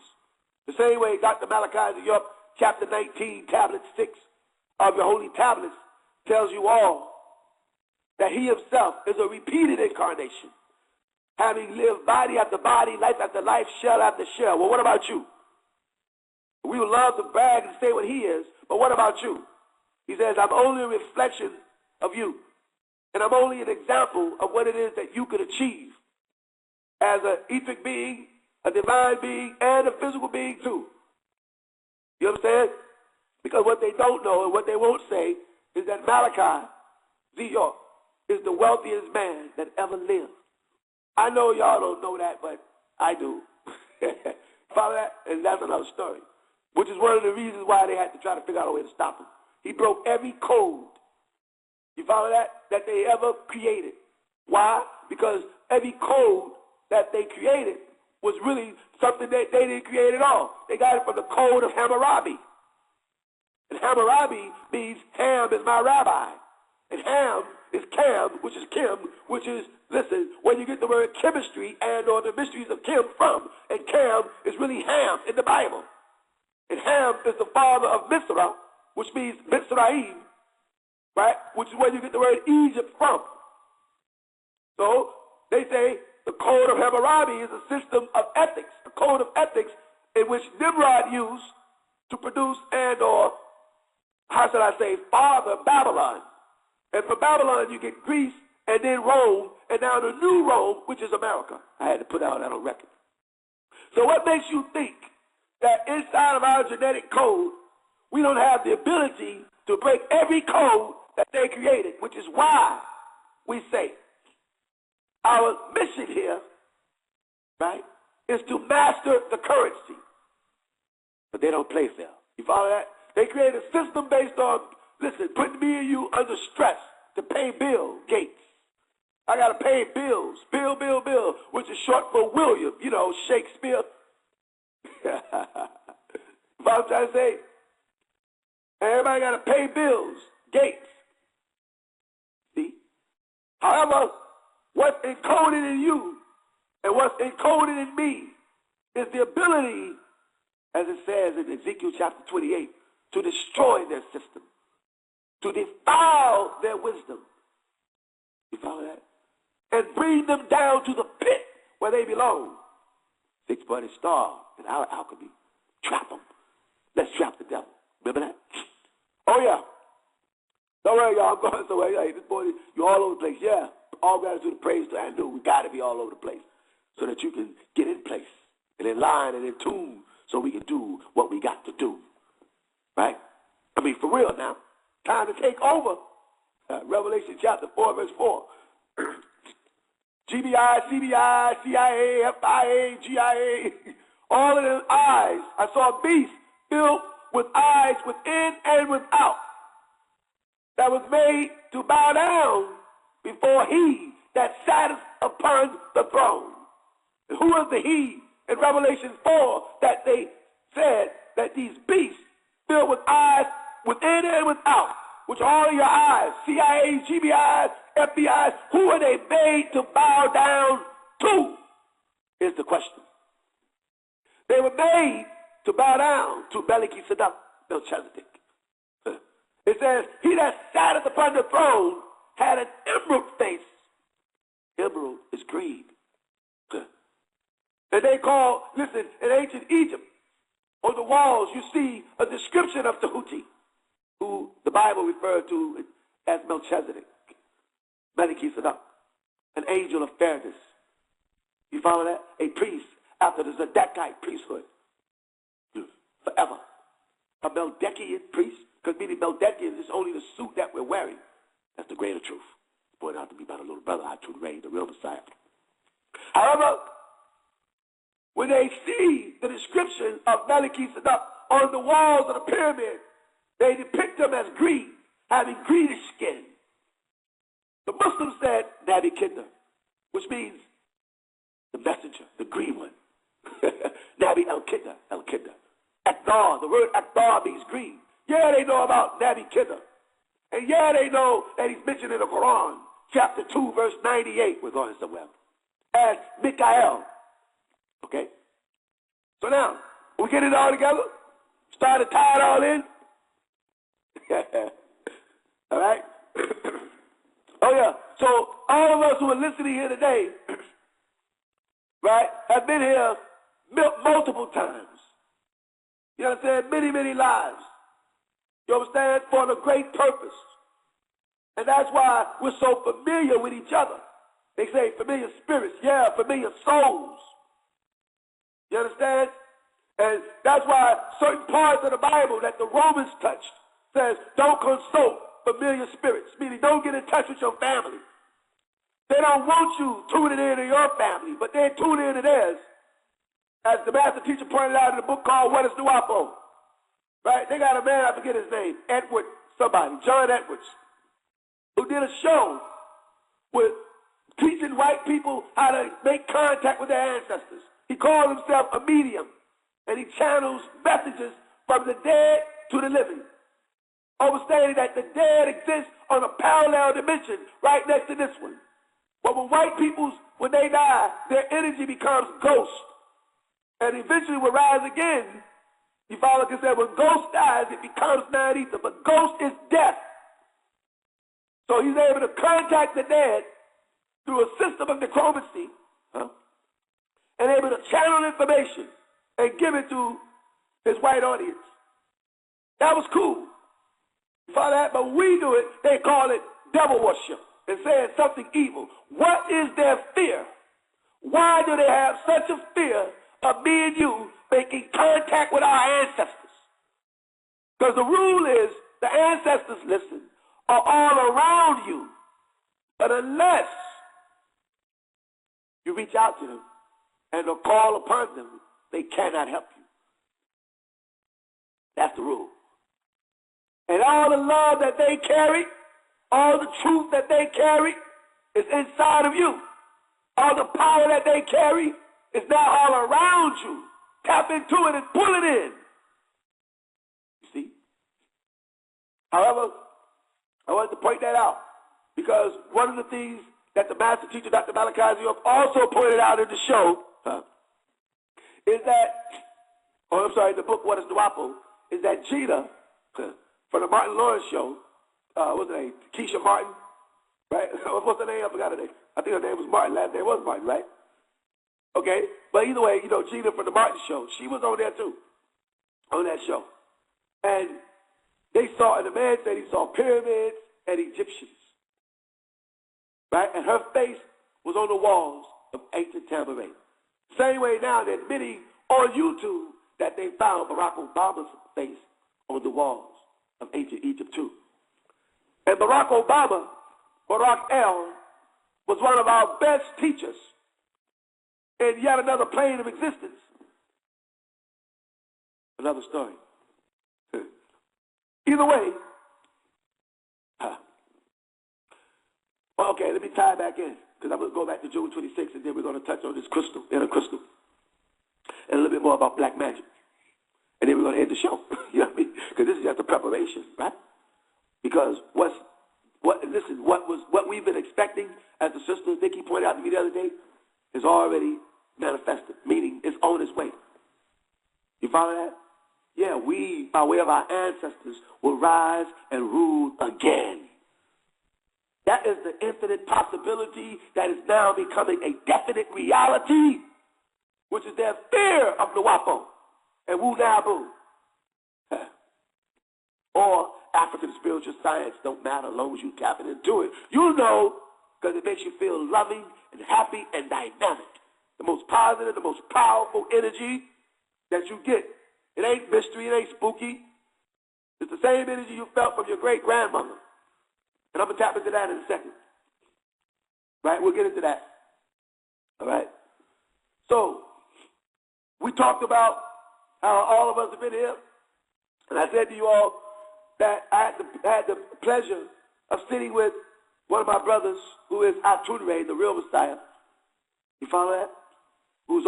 The same way Dr. Malachi of York, chapter 19, tablet 6 of your holy tablets, tells you all that he himself is a repeated incarnation, having lived body after body, life after life, shell after shell. Well, what about you? We would love to brag and say what he is, but what about you? He says, I'm only a reflection of you, and I'm only an example of what it is that you could achieve as an etheric being, a divine being, and a physical being too. You understand? Because what they don't know and what they won't say is that Malachi Z. York is the wealthiest man that ever lived. I know y'all don't know that, but I do. Follow that? And that's another story, which is one of the reasons why they had to try to figure out a way to stop him. He broke every code. You follow that? That they ever created. Why? Because every code that they created was really something that they didn't create at all. They got it from the code of Hammurabi. And Hammurabi means Ham is my rabbi. And Ham is Cam, which is Kim, which is, listen, where you get the word chemistry and or the mysteries of Kim from. And Cam is really Ham in the Bible. And Ham is the father of Misra, which means Mitzrayim, right? Which is where you get the word Egypt from. So they say The Code of Hammurabi is a system of ethics, a code of ethics in which Nimrod used to produce and or, how should I say, father Babylon. And from Babylon you get Greece and then Rome and now the new Rome, which is America. I had to put all that on record. So what makes you think that inside of our genetic code we don't have the ability to break every code that they created, which is why we say our mission here, right, is to master the currency. But they don't play fair. You follow that? They create a system based on, listen, putting me and you under stress to pay Bill Gates. I got to pay bills. Bill, which is short for William, you know, Shakespeare. You know what I'm trying to say? Everybody got to pay bills. Gates. See? However, what's encoded in you and what's encoded in me is the ability, as it says in Ezekiel chapter 28, to destroy their system, to defile their wisdom. You follow that? And bring them down to the pit where they belong. Six-pointed star in our alchemy. Trap them. Let's trap the devil. Remember that? Oh, yeah. Don't worry, y'all. I'm going somewhere. Hey, this boy, you're all over the place. Yeah. All gratitude and praise to Anu. We got to be all over the place so that you can get in place and in line and in tune so we can do what we got to do. Right? I mean, for real now. Time to take over. Revelation chapter 4, verse 4. GBI, CBI, CIA, FIA, GIA, all of them eyes. I saw a beast filled with eyes within and without that was made to bow down before he that satteth upon the throne. And who was the he in Revelation 4 that they said that these beasts filled with eyes within and without, which are all your eyes, CIA, GBI, FBI, who are they made to bow down to, is the question. They were made to bow down to Melchizedek, Melchizedek. It says, he that satteth upon the throne had an emerald face. Emerald is green. And they call, listen, in ancient Egypt, on the walls you see a description of Tahuti, who the Bible referred to as Melchizedek, Melchizedek, an angel of fairness. You follow that? A priest after the Zedekiah priesthood. Forever. A Melchizedekian priest, because meaning Melchizedekian is only the suit that we're wearing. That's the greater truth. Pointed out to me by the little brother, Atun Ray, the real Messiah. However, when they see the description of Melchizedek on the walls of the pyramid, they depict him as green, having greenish skin. The Muslims said Nabi Kinder, which means the messenger, the green one. Nabi El-Kinder, El-Kinder. Akdar, the word Akdar means green. Yeah, they know about Nabi Kinder. And yeah, they know that he's mentioned in the Quran, chapter 2, verse 98. We're going somewhere. As Mikael. Okay? So now, we get it all together, start to tie it all in. All right? Oh, yeah. So all of us who are listening here today, right, have been here multiple times. You understand? Many, many lives. You understand? For the great purpose. And that's why we're so familiar with each other. They say familiar spirits. Yeah, familiar souls. You understand? And that's why certain parts of the Bible that the Romans touched says, don't consult familiar spirits, meaning don't get in touch with your family. They don't want you tuning into your family, but they tune into theirs. As the master teacher pointed out in a book called What is Nuapo? Right? They got a man, I forget his name, Edward somebody, John Edwards, who did a show with teaching white people how to make contact with their ancestors. He called himself a medium, and he channels messages from the dead to the living, overstating that the dead exist on a parallel dimension right next to this one. But when white people, when they die, their energy becomes ghost, and eventually will rise again. You follow? Because when ghost dies, it becomes non-ether, but ghost is death. So he's able to contact the dead through a system of necromancy huh? And able to channel information and give it to his white audience. That was cool. You follow that? But we do it, they call it devil worship and saying something evil. What is their fear? Why do they have such a fear of me and you making contact with our ancestors? Because the rule is the ancestors, listen, are all around you. But unless you reach out to them and call upon them, they cannot help you. That's the rule. And all the love that they carry, all the truth that they carry is inside of you. All the power that they carry is now all around you. Tap into it and pull it in. You see? However, I wanted to point that out because one of the things that the master teacher, Dr. Malachi York, also pointed out in the show is that, the book, What is Nuapo, is that Gina, from the Martin Lawrence show, what's her name? Keisha Martin, right? What's her name? I forgot her name. I think her name was Martin. Last name was Martin, right? Okay, but either way, Gina from the Martin show, she was on there too, on that show. And they saw, and the man said he saw pyramids and Egyptians, right? And her face was on the walls of ancient Tamarane. Same way now, they're admitting on YouTube that they found Barack Obama's face on the walls of ancient Egypt too. And Barack Obama, Barack L., was one of our best teachers in yet another plane of existence. Another story. Either way, okay, let me tie it back in, because I'm going to go back to June 26th, and then we're going to touch on this crystal, inner crystal, and a little bit more about black magic. And then we're going to end the show. You know what I mean? Because this is just the preparation, right? Because what we've been expecting, as the sister Nikki pointed out to me the other day, is already manifested, meaning it's on its way. You follow that? Yeah, we, by way of our ancestors, will rise and rule again. That is the infinite possibility that is now becoming a definite reality, which is their fear of Nuapo and Wu Nabu. Or African spiritual science, don't matter as long as you tap into it. You know, because it makes you feel loving and happy and dynamic. The most positive, the most powerful energy that you get. It ain't mystery, it ain't spooky. It's the same energy you felt from your great-grandmother. And I'm going to tap into that in a second. Right? We'll get into that. All right? So, we talked about how all of us have been here. And I said to you all that I had the pleasure of sitting with one of my brothers who is Atunre, the real Messiah. You follow that? Who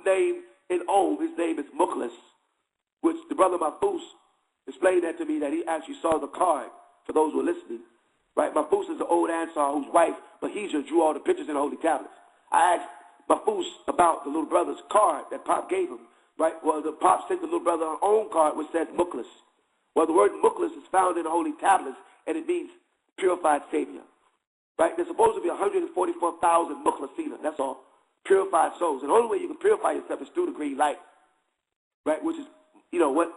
named in Om, his name is Mukhlis, which the brother Mahfouz explained that to me, that he actually saw the card, for those who are listening. Right? Mahfouz is an old Ansar whose wife, Bahija, drew all the pictures in the holy tablets. I asked Mahfouz about the little brother's card that Pop gave him. Right? Well, the Pop sent the little brother an own card which says Mukhlis. Well, the word Mukhlis is found in the holy tablets, and it means purified savior. Right? There's supposed to be 144,000 Mukhlasina. That's all. Purified souls. And the only way you can purify yourself is through the green light. Right? Which is, what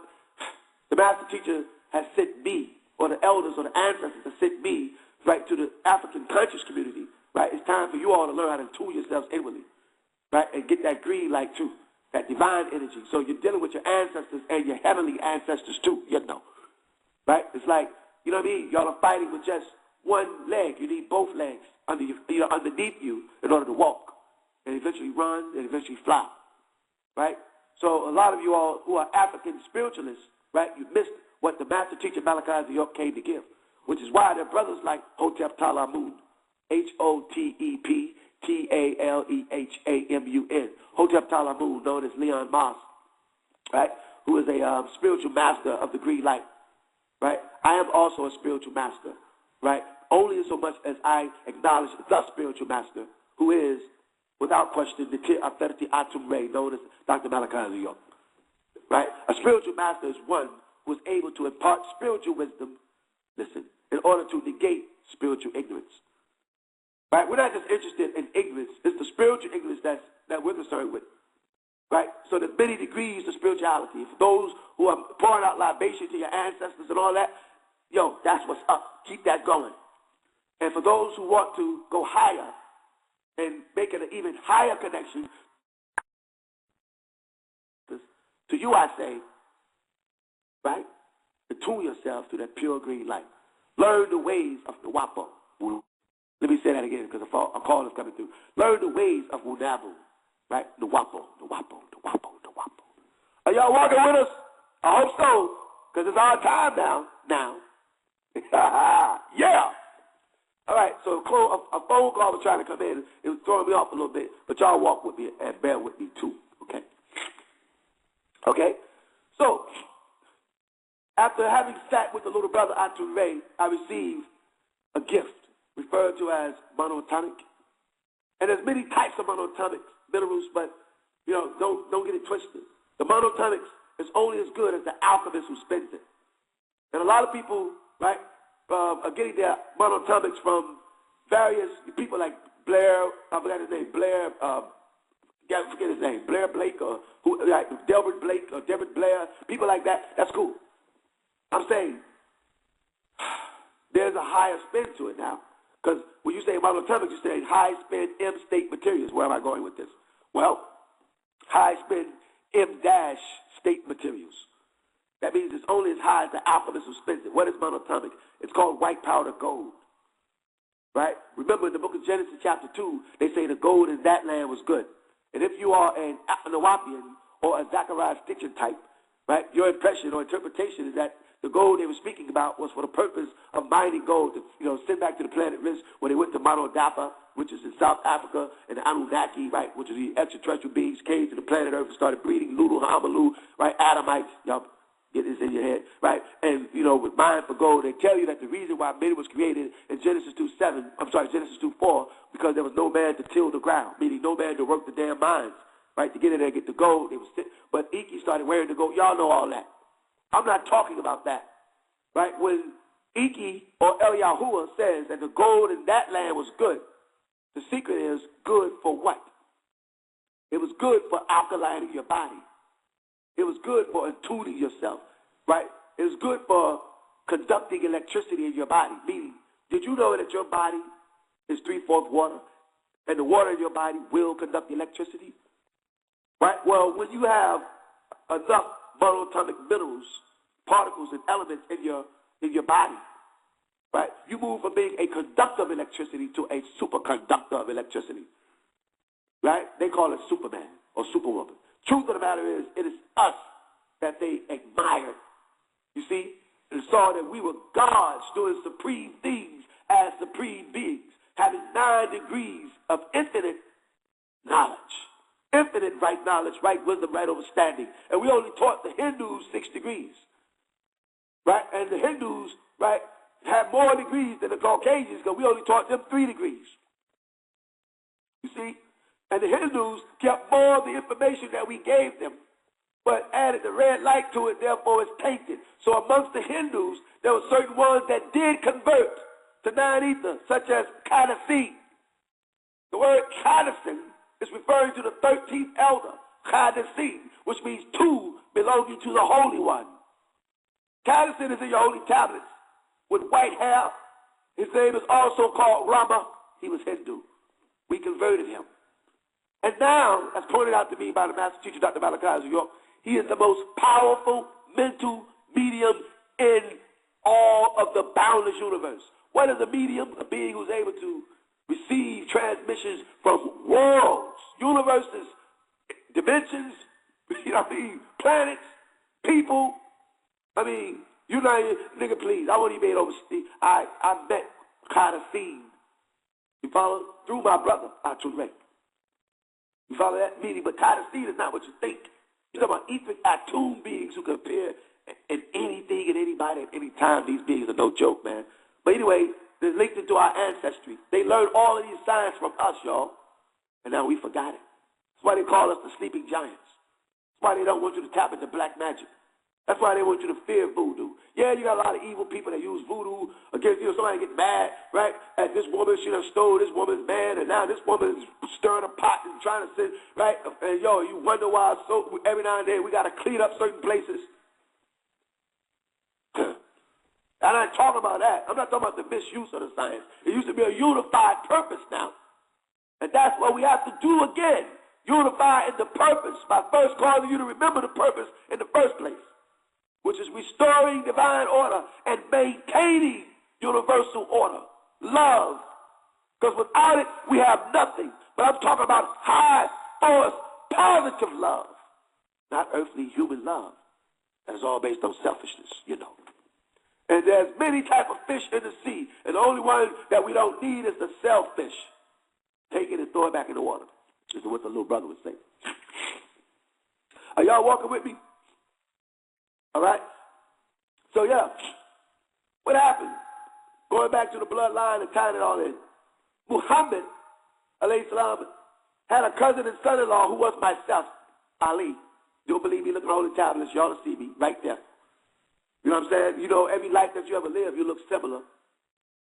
the master teacher has sent me, or the elders or the ancestors have sent me, right, to the African conscious community. Right? It's time for you all to learn how to tune yourselves inwardly. Right? And get that green light too. That divine energy. So you're dealing with your ancestors and your heavenly ancestors too, Right? It's like, you know what I mean? Y'all are fighting with just one leg. You need both legs underneath you in order to walk. And eventually run and eventually fly. Right? So a lot of you all who are African spiritualists, right, you missed what the master teacher Malachi York came to give. Which is why they're brothers like Hotep Talamun. Hoteptalehamamun. Hotep Talamun, known as Leon Moss, right? Who is a spiritual master of the green light, right? I am also a spiritual master, right? Only so much as I acknowledge the spiritual master, who is, without question, the Tir Aferti Atum Ray, known as Dr. Malachi York, right? A spiritual master is one who is able to impart spiritual wisdom, listen, in order to negate spiritual ignorance. Right? We're not just interested in ignorance. It's the spiritual ignorance that we're concerned with. Right? So there's many degrees to spirituality. For those who are pouring out libation to your ancestors and all that, yo, that's what's up. Keep that going. And for those who want to go higher and make it an even higher connection, to you I say, right? Attune yourself to that pure green light. Learn the ways of the Wapo. Let me say that again because a call is coming through. Learn the ways of Wunabu. Right? The Wapo, the Wapo, the Wapo, the Wapo. Are y'all walking with us? I hope so, because it's our time now. Yeah. All right, so a phone call was trying to come in. It was throwing me off a little bit, but y'all walk with me and bear with me too, okay? Okay? So, after having sat with the little brother Atun Ray, I received a gift referred to as monotonic. And there's many types of monotonic minerals, but don't get it twisted. The monotonics is only as good as the alchemist who spins it. And a lot of people, right, are getting their monotonics from various people like Blair, I forgot his name, Blair, forget his name, Blair Blake, or like Delbert Blake, or Deborah Blair, people like that. That's cool. I'm saying there's a higher spin to it now. Because when you say monatomic, you say high-spin M-state materials. Where am I going with this? Well, high-spin M-state materials. That means it's only as high as the alchemist who spins it. What is monatomic? It's called white powder gold. Right? Remember in the book of Genesis chapter 2, they say the gold in that land was good. And if you are an Nawapian or a Zachariah Stitcher type, right, your impression or interpretation is that the gold they were speaking about was for the purpose of mining gold to, send back to the planet Risk when they went to Mono Dapa, which is in South Africa, and the Anunnaki, right, which is the extraterrestrial beings, came to the planet Earth and started breeding Lulu, Hamalu, right, Adamites. Y'all get this in your head, right? And, with mine for gold, they tell you that the reason why man was created in Genesis 2:4, because there was no man to till the ground, meaning no man to work the damn mines, right, to get in there and get the gold. But Iki started wearing the gold. Y'all know all that. I'm not talking about that, right? When Iki or El Yahuwah says that the gold in that land was good, the secret is good for what? It was good for alkalining your body. It was good for attuning yourself, right? It was good for conducting electricity in your body. Meaning, did you know that your body is 3/4 water, and the water in your body will conduct electricity? Right? Well, when you have enough monatomic minerals, particles, and elements in your body, right? You move from being a conductor of electricity to a superconductor of electricity, right? They call it Superman or Superwoman. Truth of the matter is, it is us that they admired, you see, and saw that we were gods doing supreme things as supreme beings, having 9 degrees of infinite knowledge. Infinite right knowledge, right wisdom, right understanding. And we only taught the Hindus 6 degrees. Right? And the Hindus, right, have more degrees than the Caucasians because we only taught them 3 degrees. You see? And the Hindus kept more of the information that we gave them, but added the red light to it, therefore it's tainted. So amongst the Hindus, there were certain ones that did convert to 9 ether, such as Kadasi. The word Kadasi is referring to the 13th elder, Kadasi, which means 2 belonging to the Holy One. Kadasi is in your holy tablets with white hair. His name is also called Rama. He was Hindu. We converted him. And now, as pointed out to me by the master teacher, Dr. Malachi of New York, he is the most powerful mental medium in all of the boundless universe. What is a medium? A being who's able to receive transmissions from worlds, universes, dimensions, planets, people. You're not even, nigga, please. I won't even be able to, I met Kadasi, you follow, through my brother, Atun Ray. You follow that? Meaning, but Kadasi is not what you think. You're talking about etheric Atun beings who can appear in anything and anybody at any time. These beings are no joke, man. But anyway, they're linked into our ancestry. They learned all of these signs from us, y'all. And now we forgot it. That's why they call us the sleeping giants. That's why they don't want you to tap into black magic. That's why they want you to fear voodoo. Yeah, you got a lot of evil people that use voodoo against you. Somebody get mad, right? At this woman, she done stole this woman's man, and now this woman is stirring a pot and trying to sit, right? And yo, you wonder why so every now and then we got to clean up certain places. I'm not talking about that. I'm not talking about the misuse of the science. It used to be a unified purpose now. And that's what we have to do again. Unify in the purpose by first causing you to remember the purpose in the first place, which is restoring divine order and maintaining universal order, love. Because without it, we have nothing. But I'm talking about high force, positive love, not earthly human love. That's all based on selfishness, you know. And there's many types of fish in the sea, and the only one that we don't need is the shellfish. Take it and throw it back in the water. This is what the little brother would say. Are y'all walking with me? All right? So, yeah. What happened? Going back to the bloodline and tying it all in. Muhammad, alayhi salam, had a cousin and son-in-law who was myself, Ali. You don't believe me? Look at all the tablets. Y'all will see me right there. You know what I'm saying? You know, every life that you ever lived, you look similar.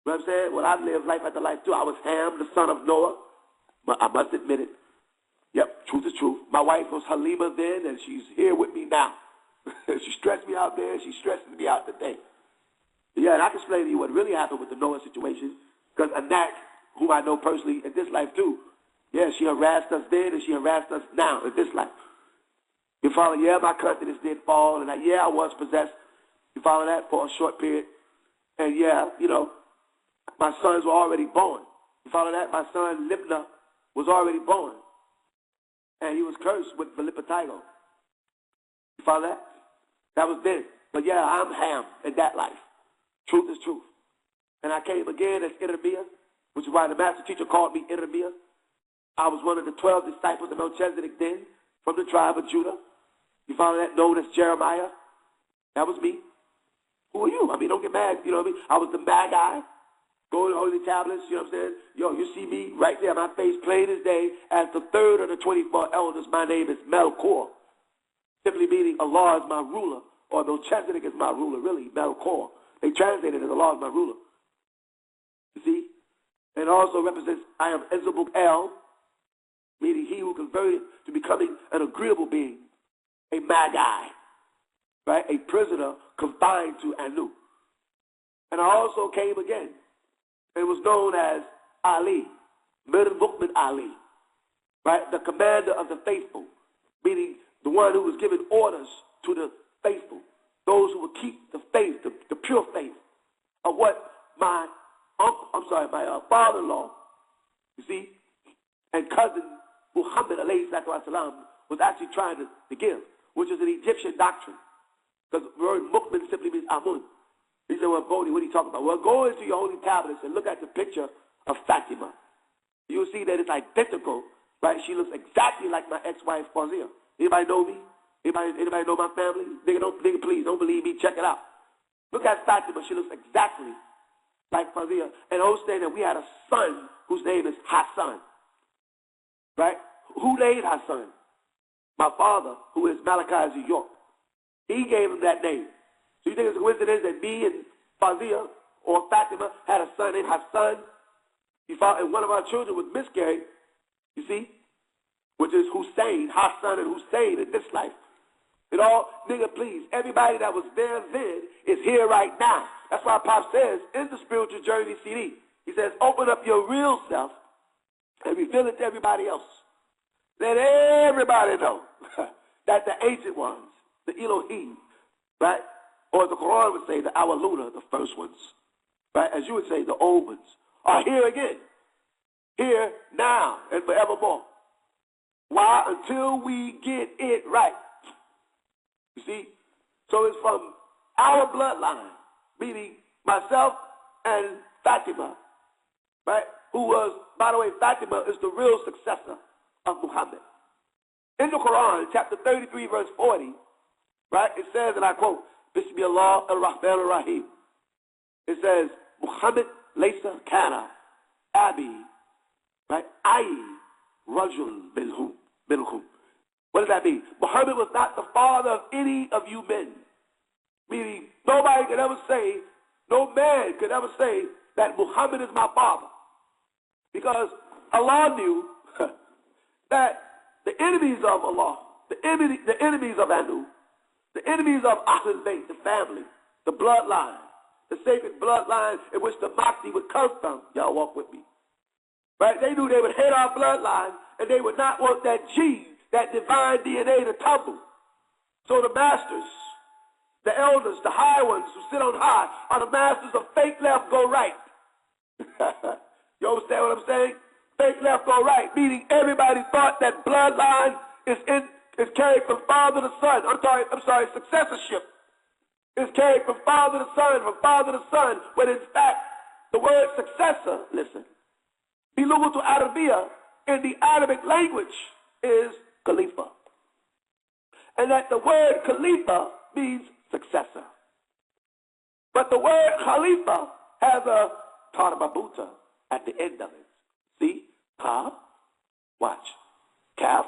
You know what I'm saying? Well, I lived life after life, too. I was Ham, the son of Noah. But I must admit it. Yep, truth is truth. My wife was Halima then, and she's here with me now. She stressed me out there. She stresses me out today. Yeah, and I can explain to you what really happened with the Noah situation. Because Anak, whom I know personally in this life, too, yeah, she harassed us then, and she harassed us now in this life. You follow? Yeah, my confidence did fall, and I was possessed. You follow that for a short period. And yeah, you know, my sons were already born. You follow that? My son, Libna, was already born. And he was cursed with Filipatigo. You follow that? That was then. But yeah, I'm Ham in that life. Truth is truth. And I came again as Irmiah, which is why the master teacher called me Irmiah. I was one of the 12 disciples of Melchizedek then, from the tribe of Judah. You follow that? Known as Jeremiah. That was me. Who are you? I mean, don't get mad. You know what I mean? I was the Magi. Going to holy tablets, you know what I'm saying? Yo, you see me right there, my face plain as day. As the third of the 24 elders, my name is Melkor. Simply meaning Allah is my ruler, or Melchizedek is my ruler, really, Melkor. They translated it as Allah is my ruler. You see? And also represents, I am Ezebuk El, meaning he who converted to becoming an agreeable being, a Magi, right? A prisoner confined to Anu. And I also came again. It was known as Ali, Mir Muhammad Ali, right? The commander of the faithful, meaning the one who was giving orders to the faithful, those who would keep the faith, the pure faith of what my father-in-law, you see, and cousin Muhammad alayhi salam was actually trying to give, which is an Egyptian doctrine. Because the word Mu'min simply means Amun. He said, well, Bodhi, what are you talking about? Well, go into your holy tablets and look at the picture of Fatima. You'll see that it's identical, right? She looks exactly like my ex-wife, Fawzia. Anybody know me? Anybody know my family? Nigga, please, don't believe me. Check it out. Look at Fatima. She looks exactly like Fawzia. And understand that we had a son whose name is Hassan, right? Who named Hassan? My father, who is Malachi York. He gave him that name. So you think it's a coincidence that me and Fawzia or Fatima had a son named Hassan? And one of our children was miscarried, you see, which is Hussein, Hassan and Hussein in this life. And all, nigga, please, everybody that was there then is here right now. That's why Pop says in the Spiritual Journey CD, he says, open up your real self and reveal it to everybody else. Let everybody know that the ancient ones, the Elohim, right? Or the Quran would say the Awaluna, the first ones, right? As you would say, the old ones, are here again. Here, now, and forevermore. Why? Until we get it right. You see? So it's from our bloodline, meaning myself and Fatima, right? Who was, by the way, Fatima is the real successor of Muhammad. In the Quran, chapter 33, verse 40, right, it says, and I quote, Bismillah ar-Rahman ar-Rahim. It says, Muhammad laysa kana abi, right, ayi rajul minhum. What does that mean? Muhammad was not the father of any of you men. Meaning nobody could ever say, no man could ever say that Muhammad is my father. Because Allah knew that the enemies of Allah, the enemies of Anu, the enemies of Ahlul Bayt, the family, the bloodline, the sacred bloodline in which the Mahdi would come from. Y'all walk with me. Right? They knew they would hate our bloodline, and they would not want that gene, that divine DNA to tumble. So the masters, the elders, the high ones who sit on high, are the masters of fake left, go right. You understand what I'm saying? Fake left, go right, meaning everybody thought that bloodline is carried from father to son. I'm sorry, successorship is carried from father to son, when in fact the word successor, listen, bilughatul Arabiya in the Arabic language is Khalifa. And that the word Khalifa means successor. But the word Khalifa has a tarbabuta at the end of it. See? Ha, watch. Kaf,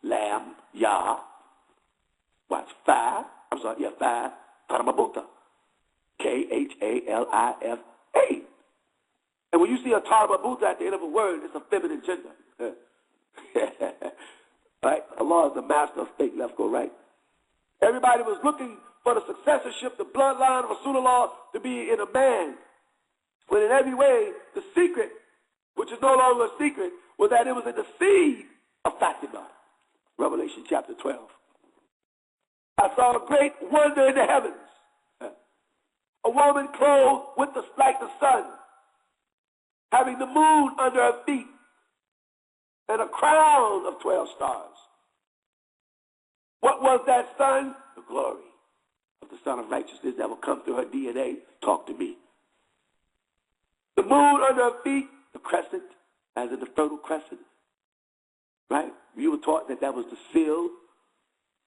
lam, ya. Watch. Fa, tarbabuta. Khalifa. And when you see a tarbabuta at the end of a word, it's a feminine gender. Right? Allah is the master of fake left, go right. Everybody was looking for the successorship, the bloodline of Rasulullah to be in a man. When in every way, the secret, which is no longer a secret, was that it was in the seed of Fatima. Revelation chapter 12. I saw a great wonder in the heavens. A woman clothed with like the sun, having the moon under her feet, and a crown of 12 stars. What was that sun? The glory of the Son of Righteousness that will come through her DNA. Talk to me. The moon under her feet, the crescent, as in the fertile crescent. Right? You were taught that that was the seal,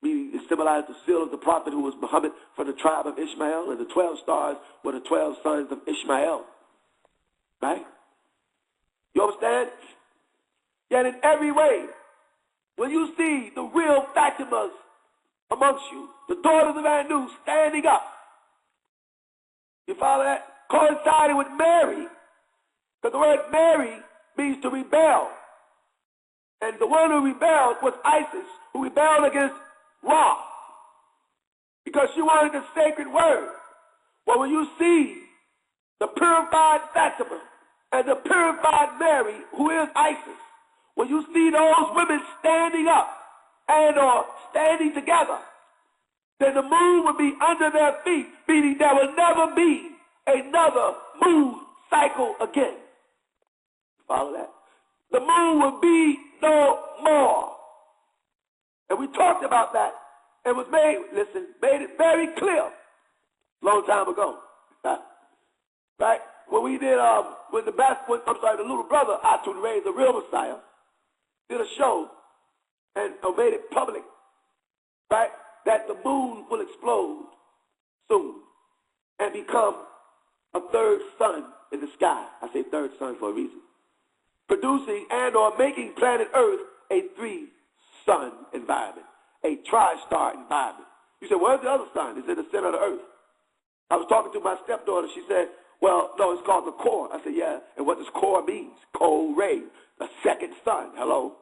meaning it symbolized the seal of the prophet who was Muhammad from the tribe of Ishmael, and the 12 stars were the 12 sons of Ishmael. Right? You understand? Yet in every way, when you see the real Fatimas amongst you, the daughters of Anu standing up, you follow that? Coinciding with Mary, because the word Mary means to rebel. And the one who rebelled was Isis, who rebelled against Ra, because she wanted the sacred word. Well, when you see the purified Fatima and the purified Mary, who is Isis, when you see those women standing up and or standing together, then the moon will be under their feet, meaning there will never be another moon cycle again. Follow that? The moon will be no more. And we talked about that and was made it very clear a long time ago. Right? When we did, the little brother, Atun Ray, the real Messiah, did a show and made it public, right, that the moon will explode soon and become a third sun in the sky. I say third sun for a reason. Producing and or making planet Earth a three-sun environment, a tri-star environment. You said, where's the other sun? It's in the center of the Earth. I was talking to my stepdaughter. She said, well, no, it's called the core. I said, yeah, and what does core mean? Cold ray, the second sun. Hello?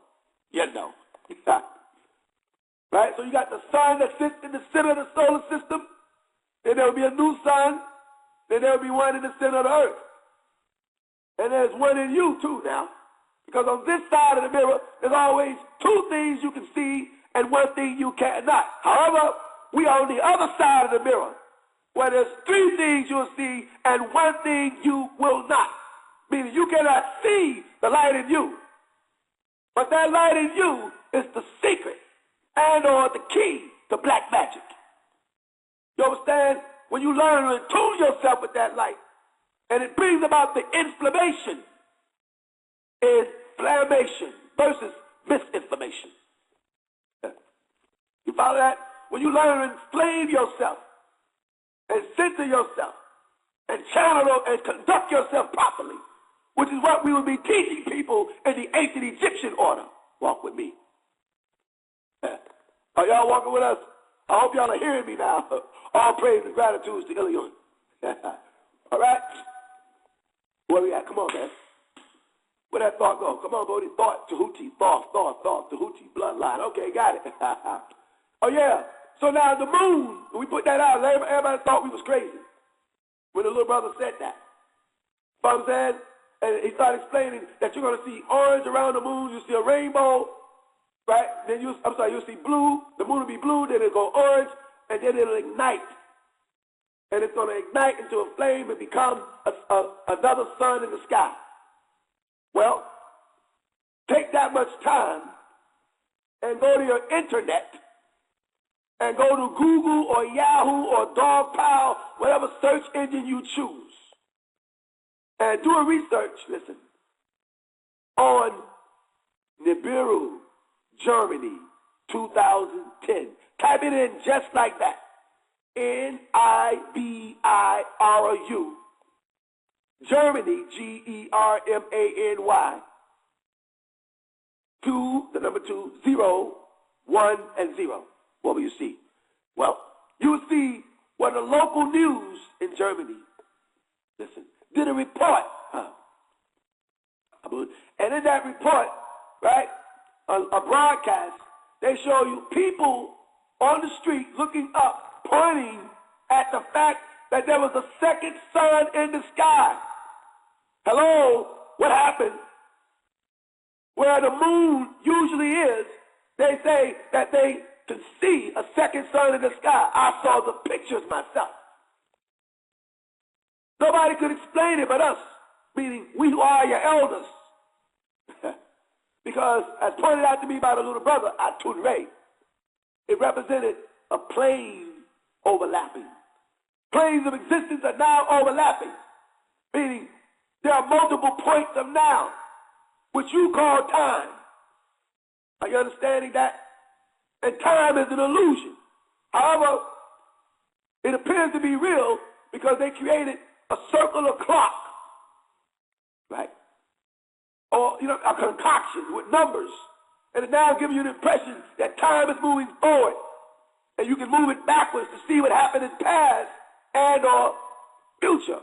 You know. Right? So you got the sun that sits in the center of the solar system. Then there will be a new sun. Then there will be one in the center of the Earth. And there's one in you, too, now. Because on this side of the mirror, there's always two things you can see and one thing you cannot. However, we are on the other side of the mirror, where there's three things you'll see and one thing you will not. Meaning you cannot see the light in you. But that light in you is the secret and or the key to black magic. You understand? When you learn to attune yourself with that light, and it brings about the inflammation versus misinformation. You follow that? When you learn to inflame yourself and center yourself and channel and conduct yourself properly, which is what we will be teaching people in the ancient Egyptian order. Walk with me. Are y'all walking with us? I hope y'all are hearing me now. All praise and gratitude to Ilion. All right? Where we at? Come on, man. Where that thought go? Come on, Bodie. Thought, Tahuti, thought, Tahuti, bloodline. Okay, got it. Oh, yeah. So now the moon, when we put that out, everybody thought we was crazy when the little brother said that. You know what I'm saying? And he started explaining that you're going to see orange around the moon. You see a rainbow, right? Then you'll see blue. The moon will be blue. Then it'll go orange. And then it'll ignite. And it's going to ignite into a flame and become another sun in the sky. Well, take that much time and go to your internet and go to Google or Yahoo or Dogpile, whatever search engine you choose, and do a research, listen, on Nibiru, Germany, 2010. Type it in just like that. Nibiru. Germany, Germany, 2, the number 2, 0, 1, and 0. What will you see? Well, you will see what the local news in Germany, listen, did a report. And in that report, right, a broadcast, they show you people on the street looking up, pointing at the fact that there was a second sun in the sky. Hello, what happened? Where the moon usually is, they say that they can see a second sun in the sky. I saw the pictures myself. Nobody could explain it but us, meaning we who are your elders. Because, as pointed out to me by the little brother, Atun Ray, it represented a plane overlapping. Planes of existence are now overlapping, meaning there are multiple points of now, which you call time. Are you understanding that? And time is an illusion. However, it appears to be real because they created a circular clock, right? Or, a concoction with numbers. And it now gives you the impression that time is moving forward. And you can move it backwards to see what happened in the past and or future.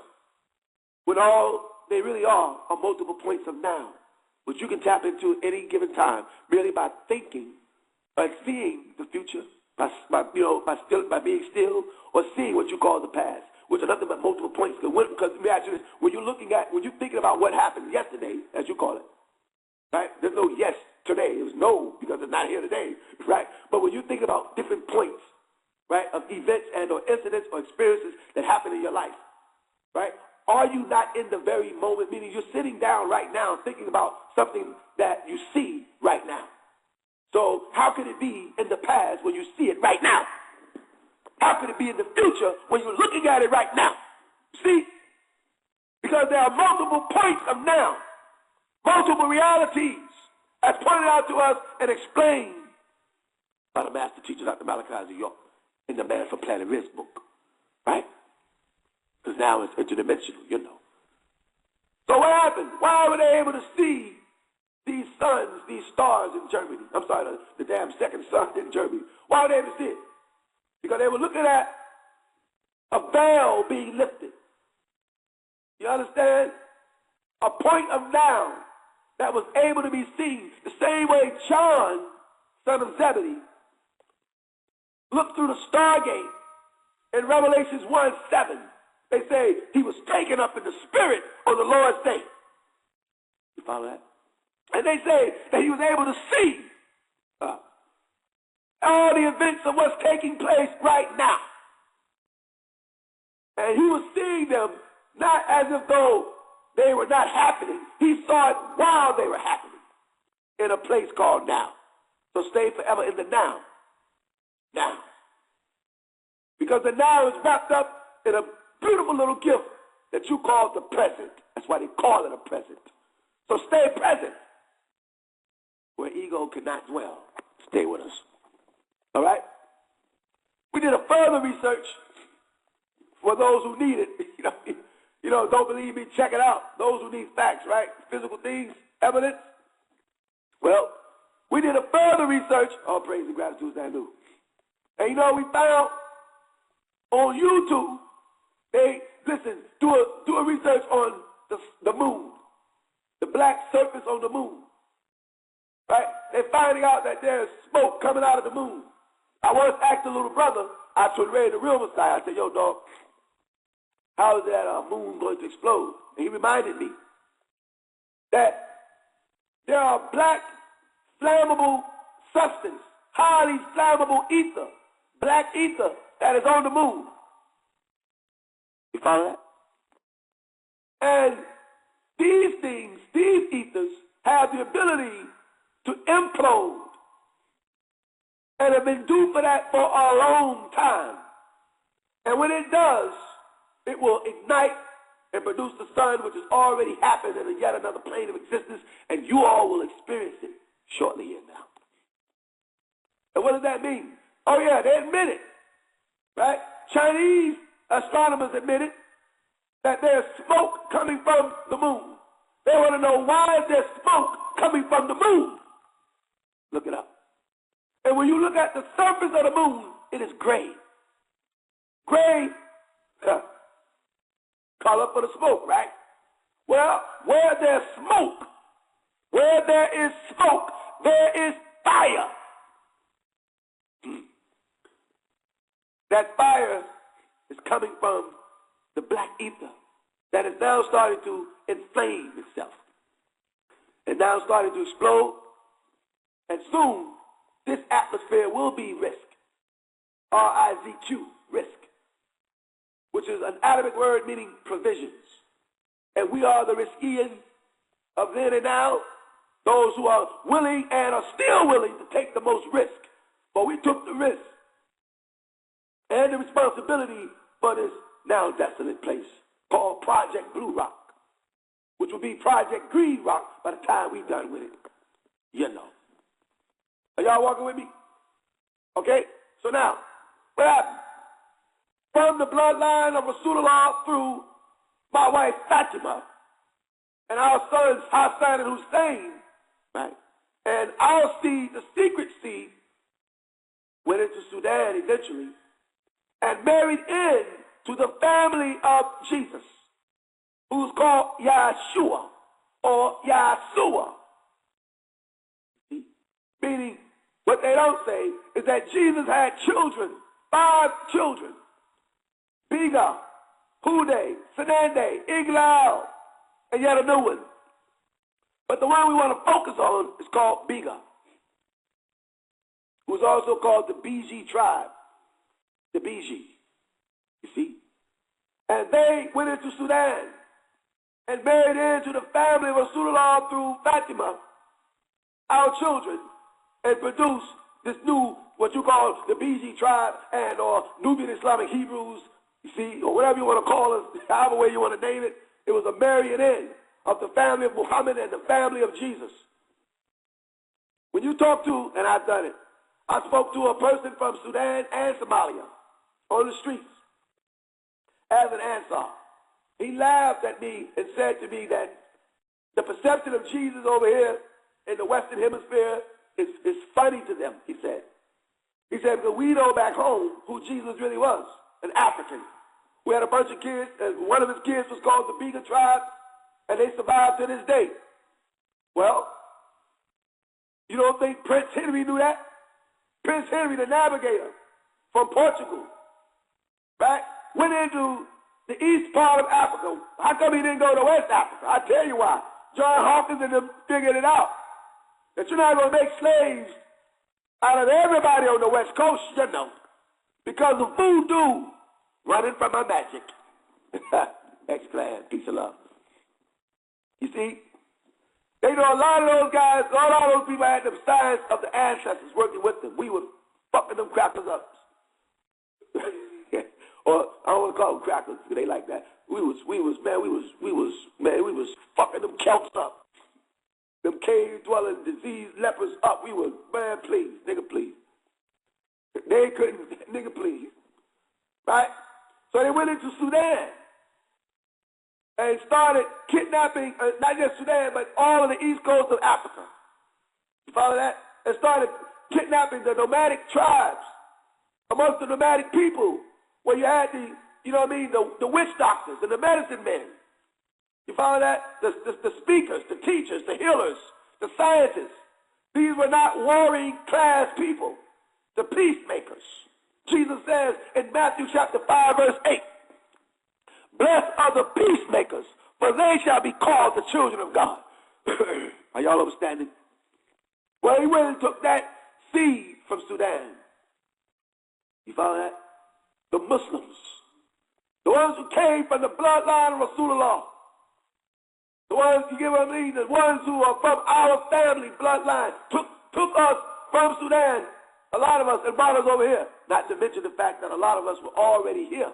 When all they really are multiple points of now, which you can tap into any given time merely by thinking, by seeing the future, by being still, or seeing what you call the past, which are nothing but multiple points. Because imagine when you're thinking about what happened yesterday, as you call it, right? There's no yes today. There's no, because it's not here today, right? But when you think about different points, right, of events and or incidents or experiences that happen in your life, right? Are you not in the very moment, meaning you're sitting down right now thinking about something that you see right now? So how could it be in the past when you see it right now? How could it be in the future when you're looking at it right now? See? Because there are multiple points of now, multiple realities, as pointed out to us and explained by the master teacher, Dr. Malachi Z. York, in the Man from Planet Risk book, right? Because now it's interdimensional, So what happened? Why were they able to see these suns, these stars in Germany? I'm sorry, the damn second sun in Germany. Why were they able to see it? Because they were looking at a veil being lifted. You understand? A point of now that was able to be seen. The same way John, son of Zebedee, looked through the stargate in Revelations 1:7. They say he was taken up in the spirit on the Lord's day. You follow that? And they say that he was able to see all the events of what's taking place right now. And he was seeing them not as if though they were not happening. He saw it while they were happening in a place called now. So stay forever in the now. Now. Because the now is wrapped up in a beautiful little gift that you call the present. That's why they call it a present. So stay present where ego cannot dwell. Stay with us. All right? We did a further research for those who need it. Don't believe me, check it out. Those who need facts, right? Physical things, evidence. Well, we did a further research. All praise and gratitude to Anu. And you know we found on YouTube, do a research on the moon, the black surface on the moon. Right? They're finding out that there's smoke coming out of the moon. I once asked a little brother, I was ready the real Messiah. I said, yo, dog, how is that moon going to explode? And he reminded me that there are black flammable substance, highly flammable ether, black ether that is on the moon. You follow that? And these things, these ethers, have the ability to implode and have been due for that for a long time. And when it does, it will ignite and produce the sun, which has already happened in yet another plane of existence, and you all will experience it shortly here now. And what does that mean? Oh yeah, they admit it, right? Chinese astronomers admitted that there's smoke coming from the moon. They want to know, why is there smoke coming from the moon? Look it up. And when you look at the surface of the moon, it is gray. Gray color for the smoke, right? Well, where there's smoke, there is fire. That fire is coming from the black ether that is now starting to inflame itself. And now starting to explode. And soon, this atmosphere will be risk. R-I-Z-Q, risk. Which is an Arabic word meaning provisions. And we are the riskians of then and now, those who are willing and are still willing to take the most risk. But we took the risk and the responsibility for this now desolate place called Project Blue Rock, which will be Project Green Rock by the time we're done with it. You know. Are y'all walking with me? Okay? So now, what happened? From the bloodline of Rasulullah through my wife Fatima and our sons Hassan and Hussein, right? And our seed, the secret seed, went into Sudan eventually and married in to the family of Jesus, who's called Yahshua or Yahshua. Meaning, what they don't say is that Jesus had children, 5 children. Biga, Hude, Senande, Iglao, and yet a new one. But the one we want to focus on is called Biga, who's also called the BG tribe, the BG, you see. And they went into Sudan and married into the family of Rasulullah through Fatima, our children, and produced this new, what you call the BG tribe and or Nubian Islamic Hebrews, you see, or whatever you want to call us, however way you want to name it. It was a marrying in of the family of Muhammad and the family of Jesus. When you talk to, and I've done it, I spoke to a person from Sudan and Somalia on the streets as an Ansar. He laughed at me and said to me that the perception of Jesus over here in the Western Hemisphere is funny to them, he said. He said, because we know back home who Jesus really was, an African. We had a bunch of kids, and one of his kids was called the Biga tribe, and they survived to this day. Well, you don't think Prince Henry knew that? Prince Henry, the navigator from Portugal, right, went into the east part of Africa. How come he didn't go to West Africa? I'll tell you why. John Hawkins and them figured it out. That you're not going to make slaves out of everybody on the West Coast, you know, because of voodoo running from my magic. X-Clan, peace and love. You see, they know a lot of those guys, a lot of those people had the science of the ancestors working with them. We were fucking them crackers up. Or I don't want to call them crackers, because they like that. We was fucking them Celts up. Them cave-dwelling, diseased lepers up. We were, man, please, nigga, please. They couldn't, nigga, please. Right? So they went into Sudan and started kidnapping, not just Sudan, but all of the east coast of Africa. You follow that? And started kidnapping the nomadic tribes amongst the nomadic people, where you had the, you know what I mean, the witch doctors and the medicine men. You follow that? The speakers, the teachers, the healers, the scientists. These were not warring class people, the peacemakers. Jesus says in Matthew chapter 5, verse 8, blessed are the peacemakers, for they shall be called the children of God. Are y'all understanding? Well, he went and took that seed from Sudan. You follow that? The Muslims, the ones who came from the bloodline of Rasulullah, the ones, you get what I mean, the ones who are from our family bloodline, took us from Sudan, a lot of us, and brought us over here. Not to mention the fact that a lot of us were already here.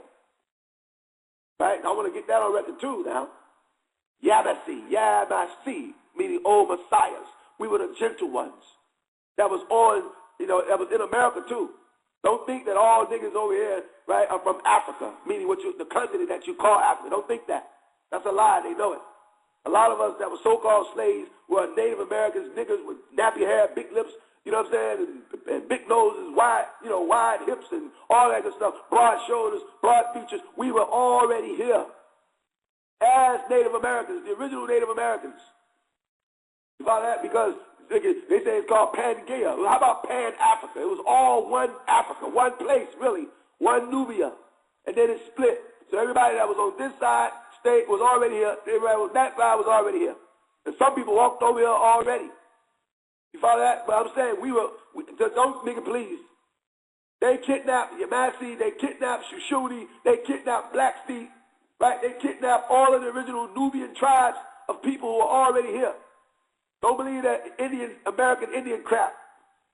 Right? I want to get that on record too now. Yabasi, meaning old messiahs. We were the gentle ones. That was on, that was in America too. Don't think that all niggas over here, right, are from Africa, meaning the country that you call Africa. Don't think that. That's a lie. They know it. A lot of us that were so-called slaves were Native Americans, niggas with nappy hair, big lips, you know what I'm saying, and big noses, wide hips and all that good stuff, broad shoulders, broad features. We were already here as Native Americans, the original Native Americans. You follow that? Because they say it's called Pangea. Well, how about Pan-Africa? It was all one Africa, one place, really, one Nubia. And then it split. So everybody that was on this side was already here. Everybody on that side was already here. And some people walked over here already. You follow that? But I'm saying don't nigga please. They kidnapped Yamasi, they kidnapped Shushuni, they kidnapped Blackfeet, right? They kidnapped all of the original Nubian tribes of people who were already here. Don't believe that American Indian crap.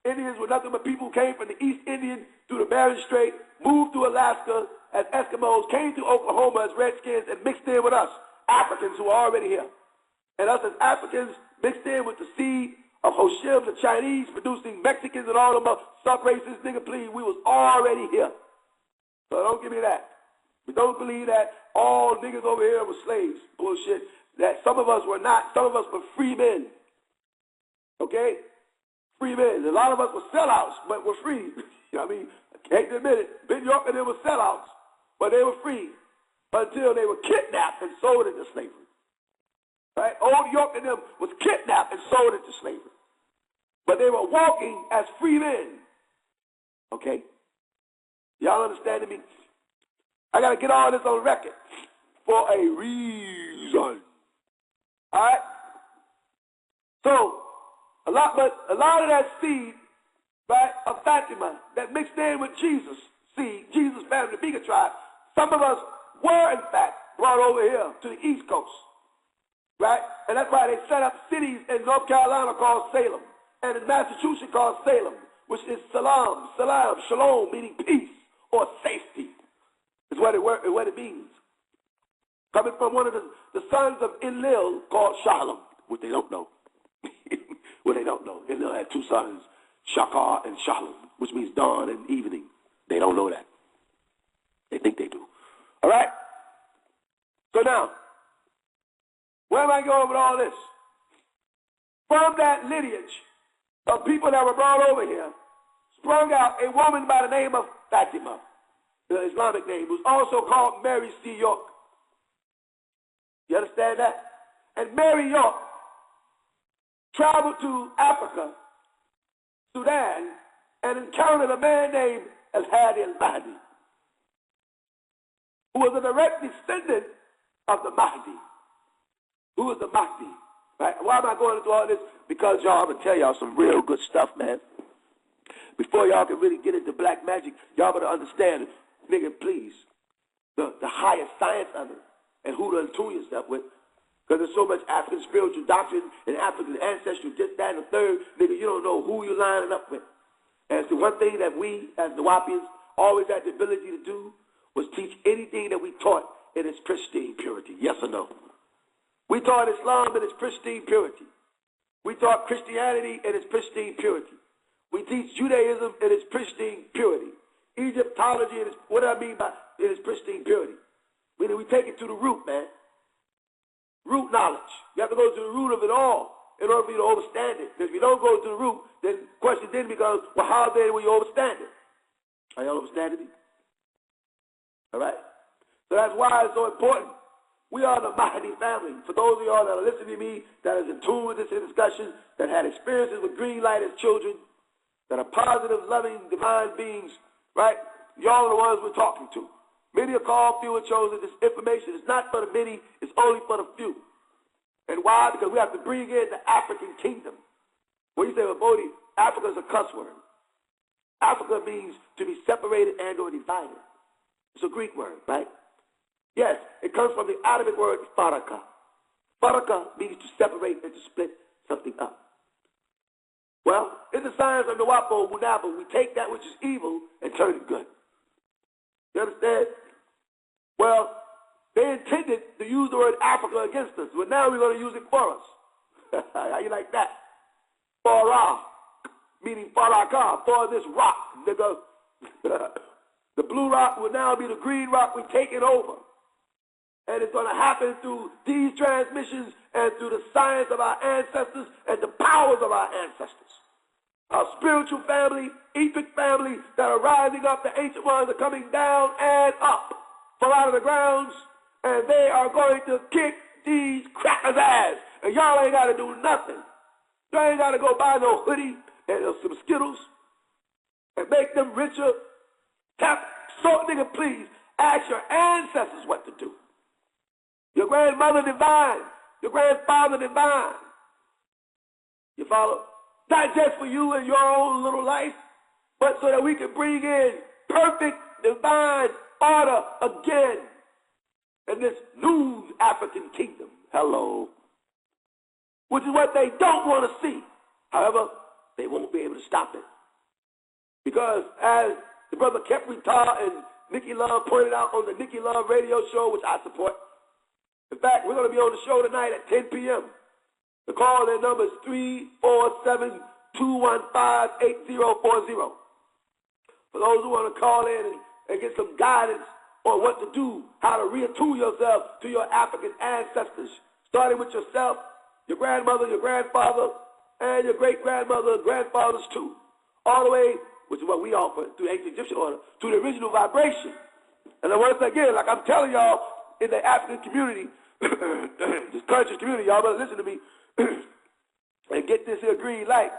Indians were nothing but people who came from the East Indian through the Bering Strait, moved to Alaska as Eskimos, came to Oklahoma as Redskins, and mixed in with us, Africans who were already here. And us as Africans mixed in with the seed of Hoshim, the Chinese, producing Mexicans and all them sub-races, nigga, please, we was already here. So don't give me that. We don't believe that all niggas over here were slaves. Bullshit. That some of us were not. Some of us were free men. Okay? Free men. A lot of us were sellouts, but were free. You know what I mean? I hate to admit it. Ben York and them were sellouts, but they were free until they were kidnapped and sold into slavery. Right? Old York and them was kidnapped and sold into slavery. But they were walking as free men. Okay? Y'all understanding me? I got to get all this on record for a reason. All right? So, a lot of that seed, right, of Fatima that mixed in with Jesus' seed, Jesus' family, the Beaker tribe, some of us were, in fact, brought over here to the East Coast. Right? And that's why they set up cities in North Carolina called Salem, and in Massachusetts called Salem, which is salam, shalom, meaning peace or safety, is what it means. Coming from one of the sons of Enlil called Shalom, which they don't know. What they don't know. Enlil had two sons, Shakar and Shalom, which means dawn and evening. They don't know that. They think they do. All right? So now, where am I going with all this? From that lineage of people that were brought over here, sprung out a woman by the name of Fatima, the Islamic name, who's also called Mary C. York. You understand that? And Mary York traveled to Africa, Sudan, and encountered a man named Al-Hadi al-Mahdi, who was a direct descendant of the Mahdi. Who is the Mahdi? Right? Why am I going into all this? Because y'all, I'm going to tell y'all some real good stuff, man. Before y'all can really get into black magic, y'all better understand, nigga, please, the highest science of it and who to tune yourself with. Because there's so much African spiritual doctrine and African ancestry, this, that, and the third. Nigga, you don't know who you're lining up with. And it's the one thing that we, as the Wapians, always had the ability to do was teach anything that we taught in its pristine purity. Yes or no? We taught Islam in its pristine purity. We taught Christianity in its pristine purity. We teach Judaism in its pristine purity. Egyptology, in its, what do I mean by in its pristine purity? Meaning we take it to the root, man. Root knowledge. You have to go to the root of it all in order for you to understand it. Because if you don't go to the root, then the question then becomes, well, how then will you understand it? Are y'all understanding me? All right? So that's why it's so important. We are the Mahdi family. For those of y'all that are listening to me, that is in tune with this discussion, that had experiences with green light as children, that are positive, loving, divine beings, right? Y'all are the ones we're talking to. Many are called, few are chosen. This information is not for the many, it's only for the few. And why? Because we have to bring in the African kingdom. When you say, well, Bodhi, Africa is a cuss word. Africa means to be separated and or divided. It's a Greek word, right? Yes, it comes from the Arabic word faraka. Faraka means to separate and to split something up. Well, in the science of Nawapo, Munabo, we take that which is evil and turn it good. You understand? Well, they intended to use the word Africa against us, but now we're going to use it for us. How you like that? Farah, meaning Faraka, for this rock, nigga. The blue rock will now be the green rock we're taking over. And it's going to happen through these transmissions and through the science of our ancestors and the powers of our ancestors. Our spiritual family, etheric family that are rising up, the ancient ones are coming down and up from out of the grounds, and they are going to kick these crackers' ass. And y'all ain't got to do nothing. Y'all ain't got to go buy no hoodie and some Skittles and make them richer. So, nigga, please ask your ancestors what to do. Your grandmother divine, your grandfather divine. You follow? Not just for you and your own little life, but so that we can bring in perfect divine order again in this new African kingdom. Hello. Which is what they don't want to see. However, they won't be able to stop it. Because as the brother Kepri Tar and Nikki Love pointed out on the Nikki Love radio show, which I support. In fact, we're going to be on the show tonight at 10 p.m. The call-in number is 347-215-8040. For those who want to call in and get some guidance on what to do, how to reattune yourself to your African ancestors, starting with yourself, your grandmother, your grandfather, and your great-grandmother and grandfathers too, all the way, which is what we offer through ancient Egyptian order, to the original vibration. And then once again, like I'm telling y'all, in the African community, this conscious community, y'all better listen to me, and get this here green light,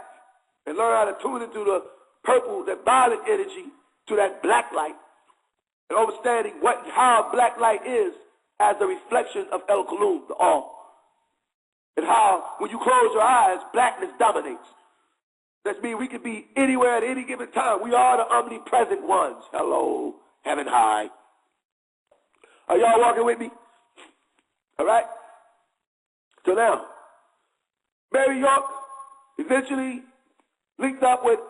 and learn how to tune into the purple, that violet energy, to that black light, and understanding how black light is as a reflection of El Kulum, the all. And how, when you close your eyes, blackness dominates. That means we can be anywhere at any given time. We are the omnipresent ones. Hello, heaven high. Are y'all walking with me? All right? So now, Mary York eventually linked up with,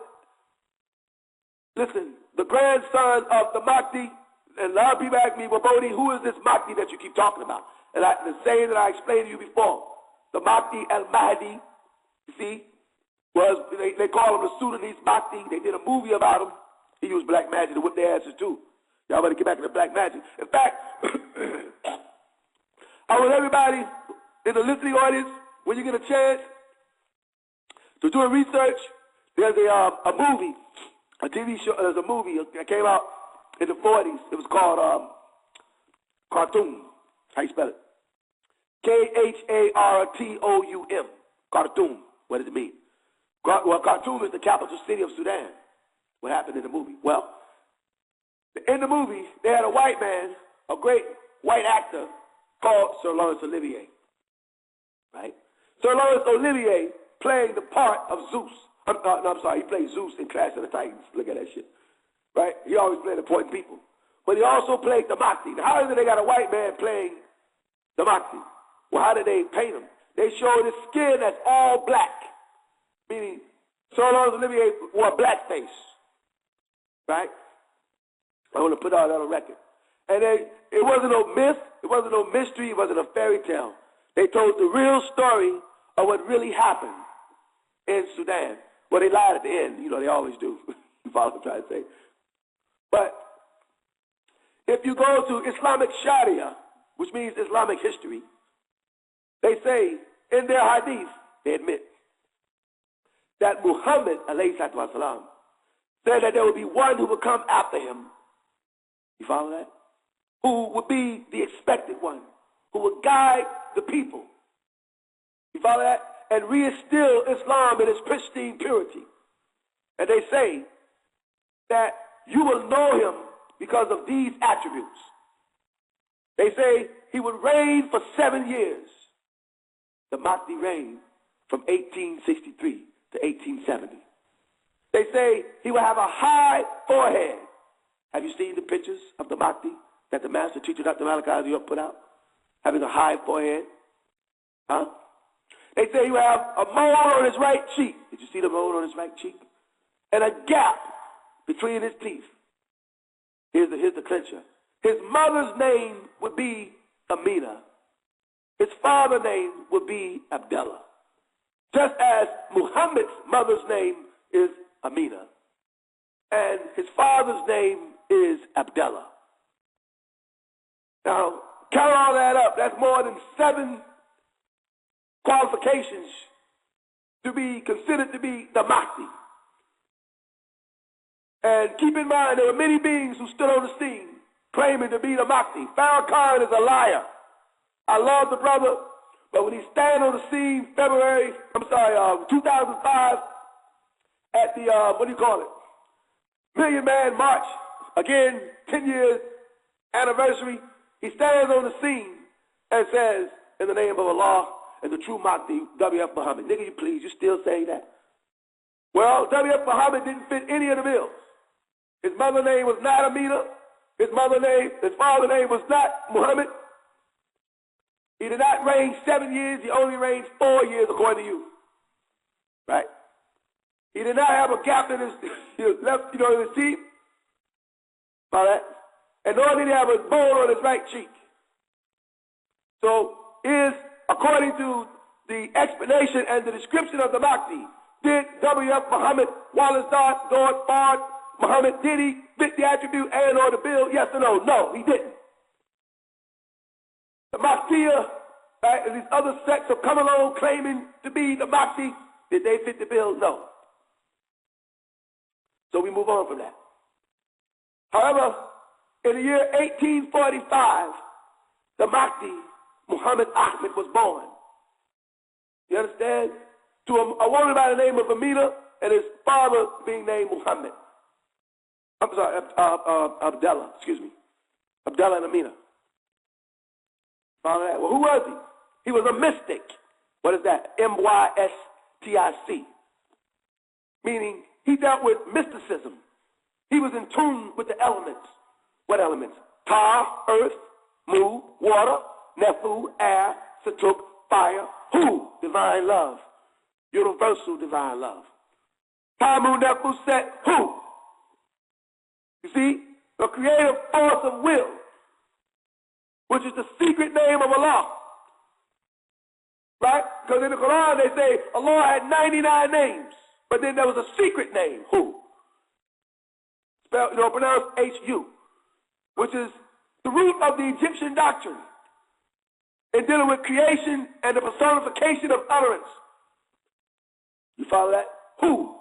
listen, the grandson of the Mahdi, and a lot of people ask me, well, Bodhi, who is this Mahdi that you keep talking about? And the saying that I explained to you before, the Mahdi al-Mahdi, you see, was, they call him the Sudanese Mahdi. They did a movie about him. He used black magic to whip their asses too. Y'all better get back to the black magic. In fact, I want everybody in the listening audience, when you get a chance, to do a research. There's a movie, a TV show, there's a movie that came out in the 40s. It was called Khartoum. How you spell it? Khartoum. Khartoum. What does it mean? Well, Khartoum is the capital city of Sudan. What happened in the movie? Well, in the movie, they had a white man, a great white actor called Sir Laurence Olivier. Right? Sir Laurence Olivier playing the part of Zeus. I'm sorry, he played Zeus in Clash of the Titans. Look at that shit. Right? He always played important people. But he also played the Mahdi. Now, how is it they got a white man playing the Mahdi? Well, how did they paint him? They showed his skin that's all black. Meaning, Sir Laurence Olivier wore blackface. Right? I want to put all that on record. And it wasn't no myth, it wasn't no mystery, it wasn't a fairy tale. They told the real story of what really happened in Sudan. Well, they lied at the end, you know, they always do. You follow what I'm trying to say. But if you go to Islamic Sharia, which means Islamic history, they say in their hadith, they admit that Muhammad, alayhi salatu wasalam, said that there would be one who would come after him. You follow that? Who would be the expected one, who would guide the people. You follow that? And reinstill Islam in its pristine purity. And they say that you will know him because of these attributes. They say he would reign for 7 years. The Mahdi reigned from 1863 to 1870. They say he will have a high forehead. Have you seen the pictures of the Mahdi that the master teacher, Dr. Malachi York, put out? Having a high forehead? Huh? They say he will have a mole on his right cheek. Did you see the mole on his right cheek? And a gap between his teeth. Here's the clincher. His mother's name would be Amina. His father's name would be Abdullah. Just as Muhammad's mother's name is Amina. And his father's name is Abdullah. Now, count all that up. That's more than 7 qualifications to be considered to be the Mahdi. And keep in mind, there were many beings who stood on the scene claiming to be the Mahdi. Farrakhan is a liar. I love the brother, but when he stand on the scene 2005 at the, Million Man March, again, 10 years anniversary, he stands on the scene and says, in the name of Allah and the true Mahdi, W.F. Muhammad. Nigga, you still say that? Well, W.F. Muhammad didn't fit any of the bills. His mother's name was not Amina. His father's name was not Muhammad. He did not reign 7 years. He only reigned 4 years, according to you. Right? He did not have a gap in his left, in his teeth. All right? And nor did he have a mole on his right cheek. So, according to the explanation and the description of the Mahdi, did W.F. Muhammad, Wallace Dort, Fard, Muhammad, did he fit the attribute and or the bill? Yes or no? No, he didn't. The Mahdiya, right, and these other sects have come along claiming to be the Mahdi. Did they fit the bill? No. So we move on from that. However, in the year 1845, the Mahdi, Muhammad Ahmed, was born. You understand? To a woman by the name of Amina and his father being named Muhammad. I'm sorry, Abdullah, Abdullah and Amina. All right. Well, who was he? He was a mystic. What is that? M-Y-S-T-I-C. Meaning he dealt with mysticism. He was in tune with the elements. What elements? Ta, earth, mu, water, nefu, air, satuk, fire, hu, divine love. Universal divine love. Ta, mu, nefu, set, hu. You see, the creative force of will, which is the secret name of Allah. Right? Because in the Quran they say Allah had 99 names, but then there was a secret name, Hu. Spelled, pronounced H-U, which is the root of the Egyptian doctrine in dealing with creation and the personification of utterance. You follow that? Hu.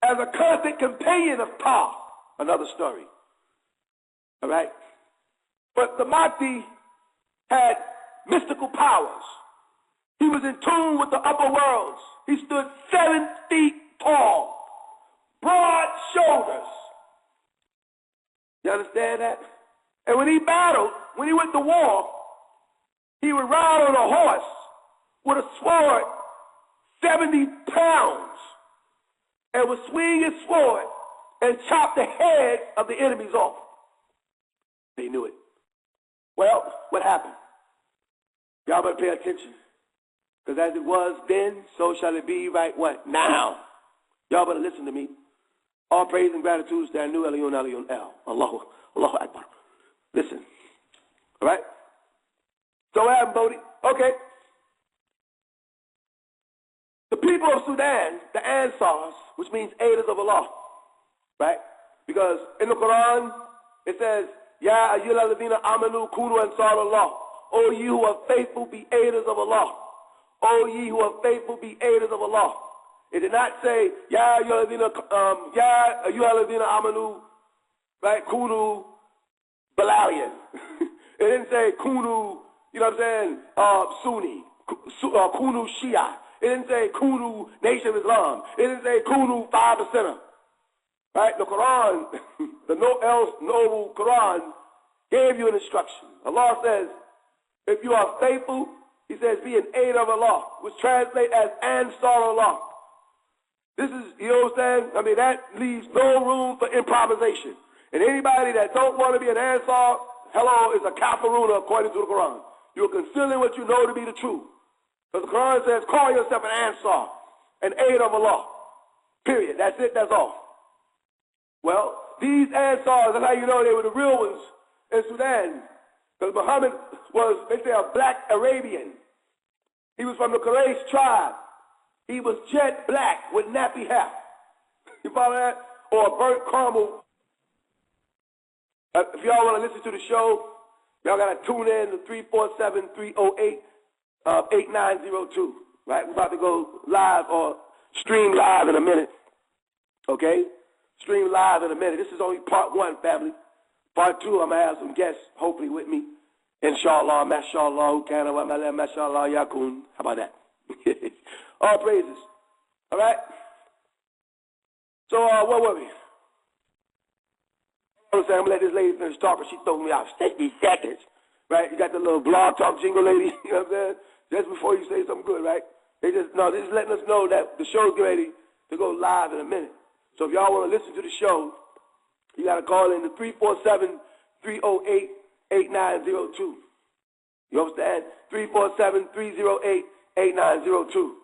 As a constant companion of Ta. Another story. All right? But the Mahdi had mystical powers. He was in tune with the upper worlds. He stood 7 feet tall, broad shoulders. You understand that? And when he battled, when he went to war, he would ride on a horse with a sword 70 pounds and would swing his sword and chop the head of the enemies off. They knew it. Well, what happened? Y'all better pay attention. Because as it was then, so shall it be right what? Now. Y'all better listen to me. All praise and gratitude to Anu Elion Elion El. Allahu Akbar. Listen. All right? So what happened, Bodhi? Okay. The people of Sudan, the Ansars, which means aiders of Allah, right? Because in the Quran, it says, Ya ayyuhal ladhina amanu kunu ansar Allah. O ye who are faithful, be aiders of Allah. O ye who are faithful, be aiders of Allah. It did not say, Ya Ayyuhalladhina Amanu, right, Kunu Balalian. It didn't say Kunu, you know what I'm saying, Sunni, Kunu Shia. It didn't say Kunu Nation of Islam. It didn't say Kunu 5%. Right? The Quran, the noble Quran, gave you an instruction. Allah says, if you are faithful, He says, be an aid of Allah, which translates as Ansar Allah. This is, you know what I'm saying? I mean, that leaves no room for improvisation. And anybody that don't want to be an Ansar, hello, is a kafiruna according to the Quran. You're concealing what you know to be the truth. Because the Quran says, call yourself an Ansar, an aid of Allah. Period. That's it. That's all. Well, these Ansars, that's how you know they were the real ones in Sudan. Because Muhammad was, they say, a black Arabian. He was from the Quraysh tribe. He was jet black with nappy hair. You follow that? Or a burnt caramel. If y'all want to listen to the show, y'all got to tune in to 347-308-8902. Right? We're about to go live or stream live in a minute. Okay? Stream live in a minute. This is only part one, family. Part two, I'm going to have some guests, hopefully, with me. Inshallah, mashallah, kana wa mala, mashallah, yakun. How about that? All praises. All right? So, what were we? I'm going to let this lady finish talking. She told me out 60 seconds. Right? You got the little blog talk jingle lady. You know what I'm saying? Just before you say something good, right? They're just letting us know that the show's getting ready to go live in a minute. So if y'all want to listen to the show, you got to call in to 347-308-8902. You understand? 347-308-8902.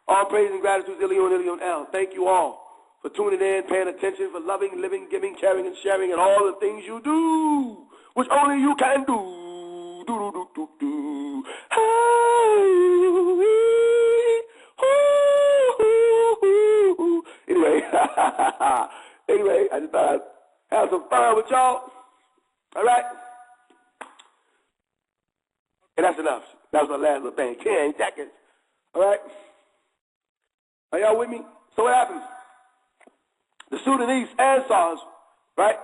All praise and gratitude to Ilion L. Thank you all for tuning in, paying attention, for loving, living, giving, caring, and sharing, and all the things you do, which only you can do. Anyway, I just thought I'd have some fun with y'all. All right? And that's enough. That was my last little thing. 10 seconds. All right? Are y'all with me? So what happens? The Sudanese Ansars, right,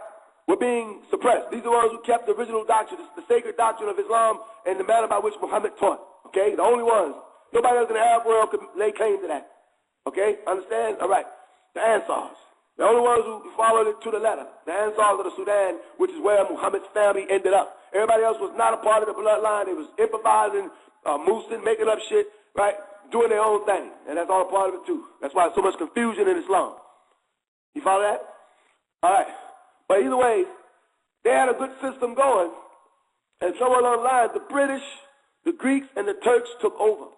were being suppressed. These are the ones who kept the original doctrine, the sacred doctrine of Islam and the manner by which Muhammad taught. Okay? The only ones. Nobody else in the Arab world could lay claim to that. Okay? Understand? All right. The Ansars. The only ones who followed it to the letter. The Ansars of the Sudan, which is where Muhammad's family ended up. Everybody else was not a part of the bloodline. They was improvising, moosing, making up shit, right? Doing their own thing. And that's all a part of it too. That's why there's so much confusion in Islam. You follow that? All right. But either way, they had a good system going. And somewhere along the line, the British, the Greeks, and the Turks took over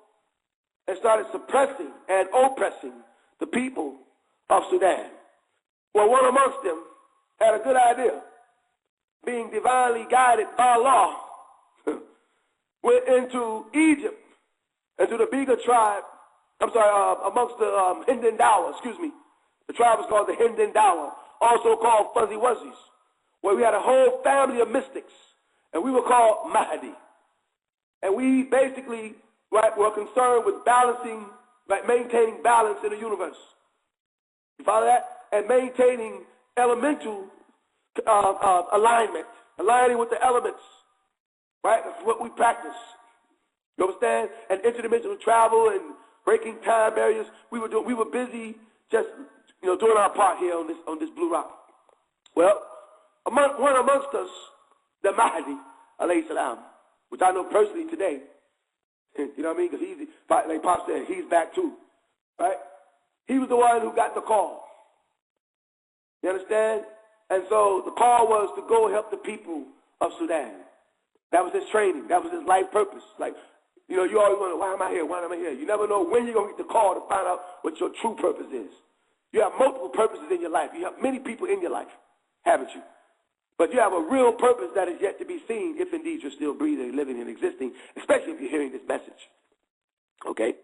and started suppressing and oppressing the people of Sudan. Well, one amongst them had a good idea. Being divinely guided by Allah, went into Egypt, into the Bega tribe, amongst the Hindendawa, The tribe was called the Hindendawa, also called Fuzzy Wuzzies, where we had a whole family of mystics, and we were called Mahdi. And we basically, right, were concerned with balancing, right, maintaining balance in the universe. You follow that? And maintaining elemental alignment, aligning with the elements, right? That's what we practice. You understand? And interdimensional travel and breaking time barriers. We were busy just, doing our part here on this blue rock. Well, one amongst us, the Mahdi, alayhi salam, which I know personally today. You know what I mean? Because he's, like Pop said, he's back too, right? He was the one who got the call. You understand? And so the call was to go help the people of Sudan. That was his training. That was his life purpose. Like, you always wonder, why am I here? Why am I here? You never know when you're going to get the call to find out what your true purpose is. You have multiple purposes in your life. You have many people in your life, haven't you? But you have a real purpose that is yet to be seen if indeed you're still breathing, living, and existing, especially if you're hearing this message. Okay?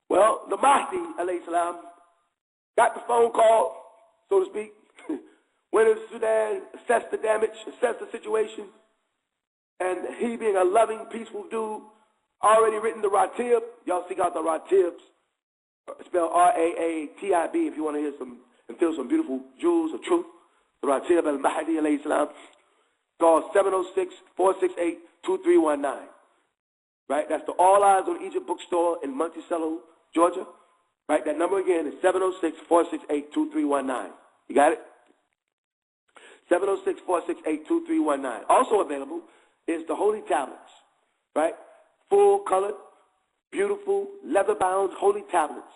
Well, the Mahdi, alayhi salam, got the phone call, so to speak, went into Sudan, assessed the damage, assessed the situation, and he being a loving, peaceful dude, already written the Ratib. Y'all seek out the Ratibs, spelled R-A-A-T-I-B, if you want to hear some and feel some beautiful jewels of truth. The Ratib al-Mahdi alayhi salam. Call 706-468-2319. Right? That's the All Eyes on Egypt bookstore in Monticello, Georgia. Right? That number again is 706-468-2319. You got it? 706-468-2319. Also available is the Holy Tablets. Right? Full colored, beautiful, leather-bound Holy Tablets.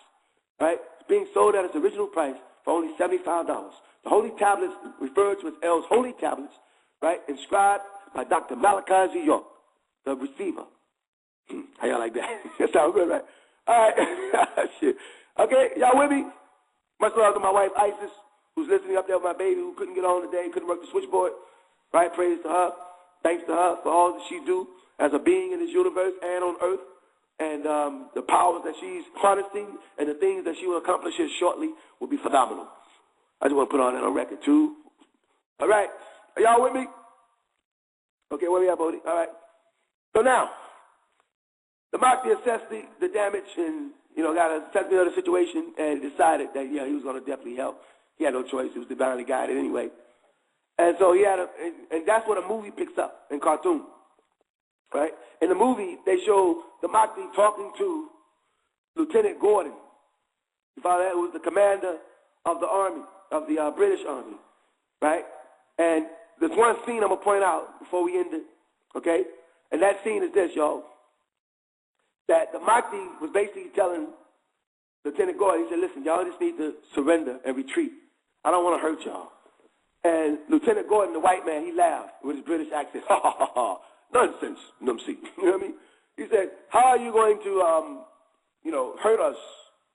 Right? It's being sold at its original price for only $75. The Holy Tablets, referred to as L's Holy Tablets, right? Inscribed by Dr. Malachi Z. York, the receiver. How y'all like that? That sounds good, right? All right. Shit. Okay, y'all with me? Much love to my wife, Isis, who's listening up there with my baby, who couldn't get on today, couldn't work the switchboard. Right? Praise to her. Thanks to her for all that she do as a being in this universe and on earth. And the powers that she's harnessing and the things that she will accomplish here shortly will be phenomenal. I just want to put on that on record, too. All right. Are y'all with me? Okay, where we at, Bodie? All right. So now, the Mahdi assessed the damage and, got an assessment of the situation and decided that, he was going to definitely help. He had no choice. He was divinely guided anyway. And so he had and that's what a movie picks up in cartoon. Right? In the movie, they show the Mahdi talking to Lieutenant Gordon. You follow that? Who was the commander of the army, of the British Army. Right? And there's one scene I'm going to point out before we end it. Okay? And that scene is this, y'all. That the Mahdi was basically telling Lieutenant Gordon, he said, listen, y'all just need to surrender and retreat. I don't want to hurt y'all. And Lieutenant Gordon, the white man, he laughed with his British accent. Ha, ha, ha, ha. Nonsense, Numsi. You know what I mean? He said, how are you going to, hurt us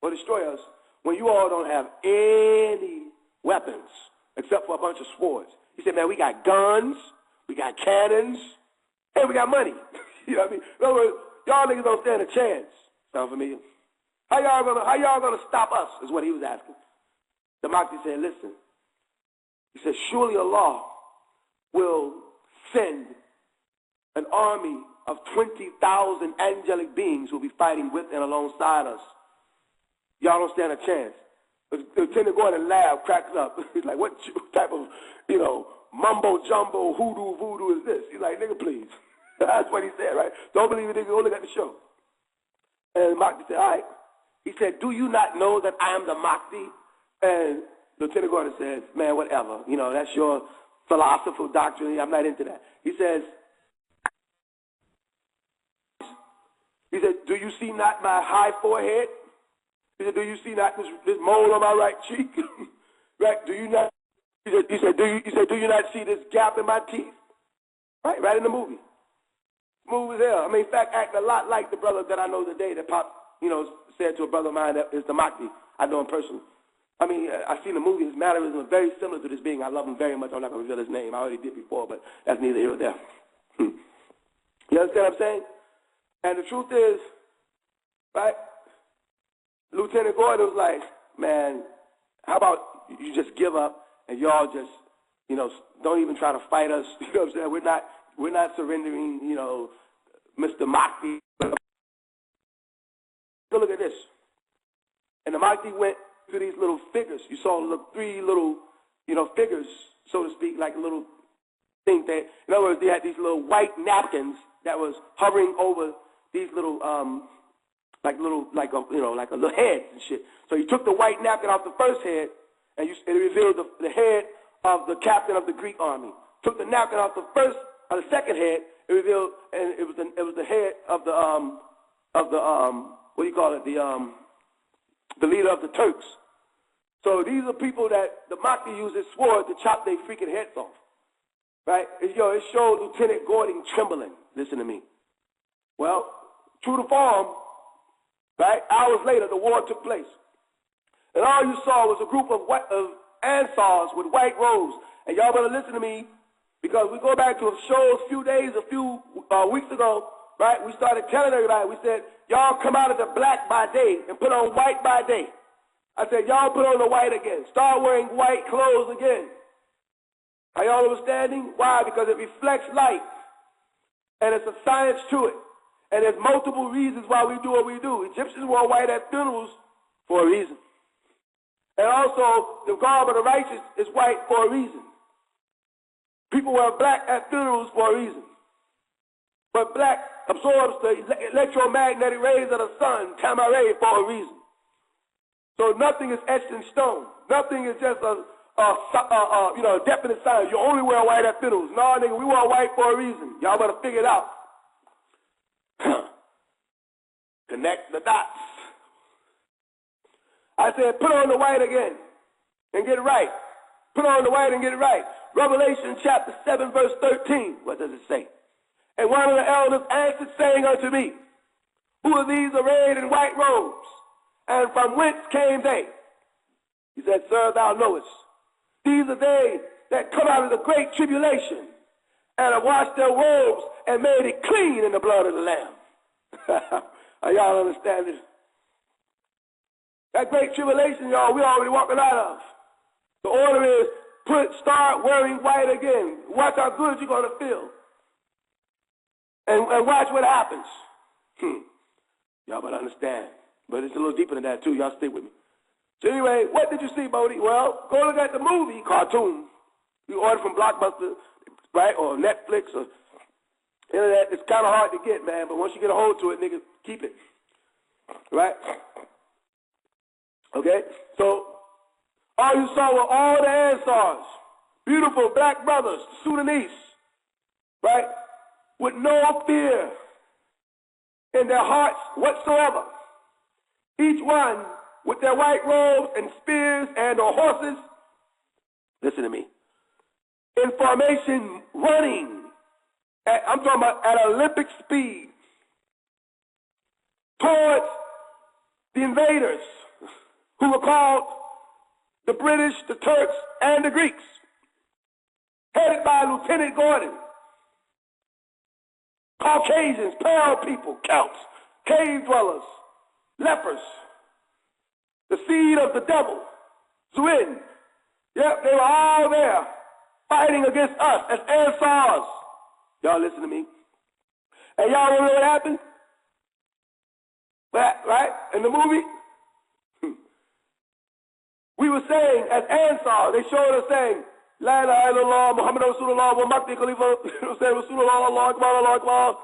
or destroy us when you all don't have any weapons except for a bunch of swords? He said, man, we got guns, we got cannons, and we got money. You know what I mean? In other words, y'all niggas don't stand a chance. Sound familiar? How y'all gonna stop us, is what he was asking. The Mahdi said, listen. He said, surely Allah will send an army of 20,000 angelic beings who will be fighting with and alongside us. Y'all don't stand a chance. Lieutenant Gordon laughed, cracked up. He's like, what type of, mumbo-jumbo, hoodoo, voodoo is this? He's like, nigga, please. That's what he said, right? Don't believe it, nigga, go look at the show. And Mahdi said, all right. He said, do you not know that I am the Mahdi? And Lieutenant Gordon says, man, whatever. That's your philosophical doctrine. I'm not into that. He said, do you see not my high forehead? He said, do you see not this mole on my right cheek? Right? Do you not? He said, do you not see this gap in my teeth? Right in the movie. Smooth as hell. In fact, act a lot like the brother that I know today that Pop, said to a brother of mine that is the Mahdi. I know him personally. I've seen the movie. His mannerisms are very similar to this being. I love him very much. I'm not going to reveal his name. I already did before, but that's neither here nor there. You understand what I'm saying? And the truth is, right, Lieutenant Gordon was like, man, how about you just give up and y'all just, don't even try to fight us. You know what I'm saying? We're not surrendering, Mr. Mahdi. Look at this. And the Mahdi went to these little figures. You saw three little, figures, so to speak, like a little thing. In other words, they had these little white napkins that was hovering over these little, like a little head and shit. So he took the white napkin off the first head, and it revealed the head of the captain of the Greek army. Took the napkin off the second head, it revealed, and it was the head of the what do you call it? The leader of the Turks. So these are people that the Mahdi used his sword to chop their freaking heads off. Right? It showed Lieutenant Gordon trembling. Listen to me. Well, true to form, right? Hours later, the war took place. And all you saw was a group of Ansars with white robes. And y'all better listen to me, because we go back to a show a few weeks ago, right? We started telling everybody, we said, y'all come out of the black by day and put on white by day. I said, y'all put on the white again. Start wearing white clothes again. Are y'all understanding? Why? Because it reflects light. And it's a science to it. And there's multiple reasons why we do what we do. Egyptians wore white at funerals for a reason. And also, the garb of the righteous is white for a reason. People wear black at funerals for a reason. But black absorbs the electromagnetic rays of the sun, gamma ray, for a reason. So nothing is etched in stone. Nothing is just a definite sign. You only wear white at funerals. No, nigga, we wear white for a reason. Y'all better figure it out. Connect the dots. I said, put on the white again and get it right. Put on the white and get it right. Revelation chapter 7, verse 13. What does it say? And one of the elders answered, saying unto me, who are these arrayed in white robes? And from whence came they? He said, sir, thou knowest. These are they that come out of the great tribulation and have washed their robes and made it clean in the blood of the Lamb. Are y'all understanding? That great tribulation, y'all, we already walking out of. The order is start wearing white again. Watch how good you're going to feel. And watch what happens. Y'all better understand. But it's a little deeper than that, too. Y'all stay with me. So anyway, what did you see, Bodie? Well, go look at the movie, cartoon. You order from Blockbuster, right, or Netflix, or internet. It's kind of hard to get, man. But once you get a hold to it, nigga, keep it. Right? Okay? So, all you saw were all the Ansars. Beautiful black brothers, Sudanese. Right? With no fear in their hearts whatsoever. Each one with their white robes and spears and or horses. Listen to me. In formation, running. I'm talking about at Olympic speed. Towards the invaders, who were called the British, the Turks, and the Greeks. Headed by Lieutenant Gordon. Caucasians, pale people, Celts, cave dwellers, lepers, the seed of the devil, Zuin. Yep, they were all there fighting against us as Ansars. Y'all listen to me. And y'all remember what happened? Right? In the movie? We were saying, as Ansar, they showed us saying, La ilaha illallah, Muhammad Rasulullah, wa Makti Khalifa, Rasulullah, Allah Akbar, Allah Akbar,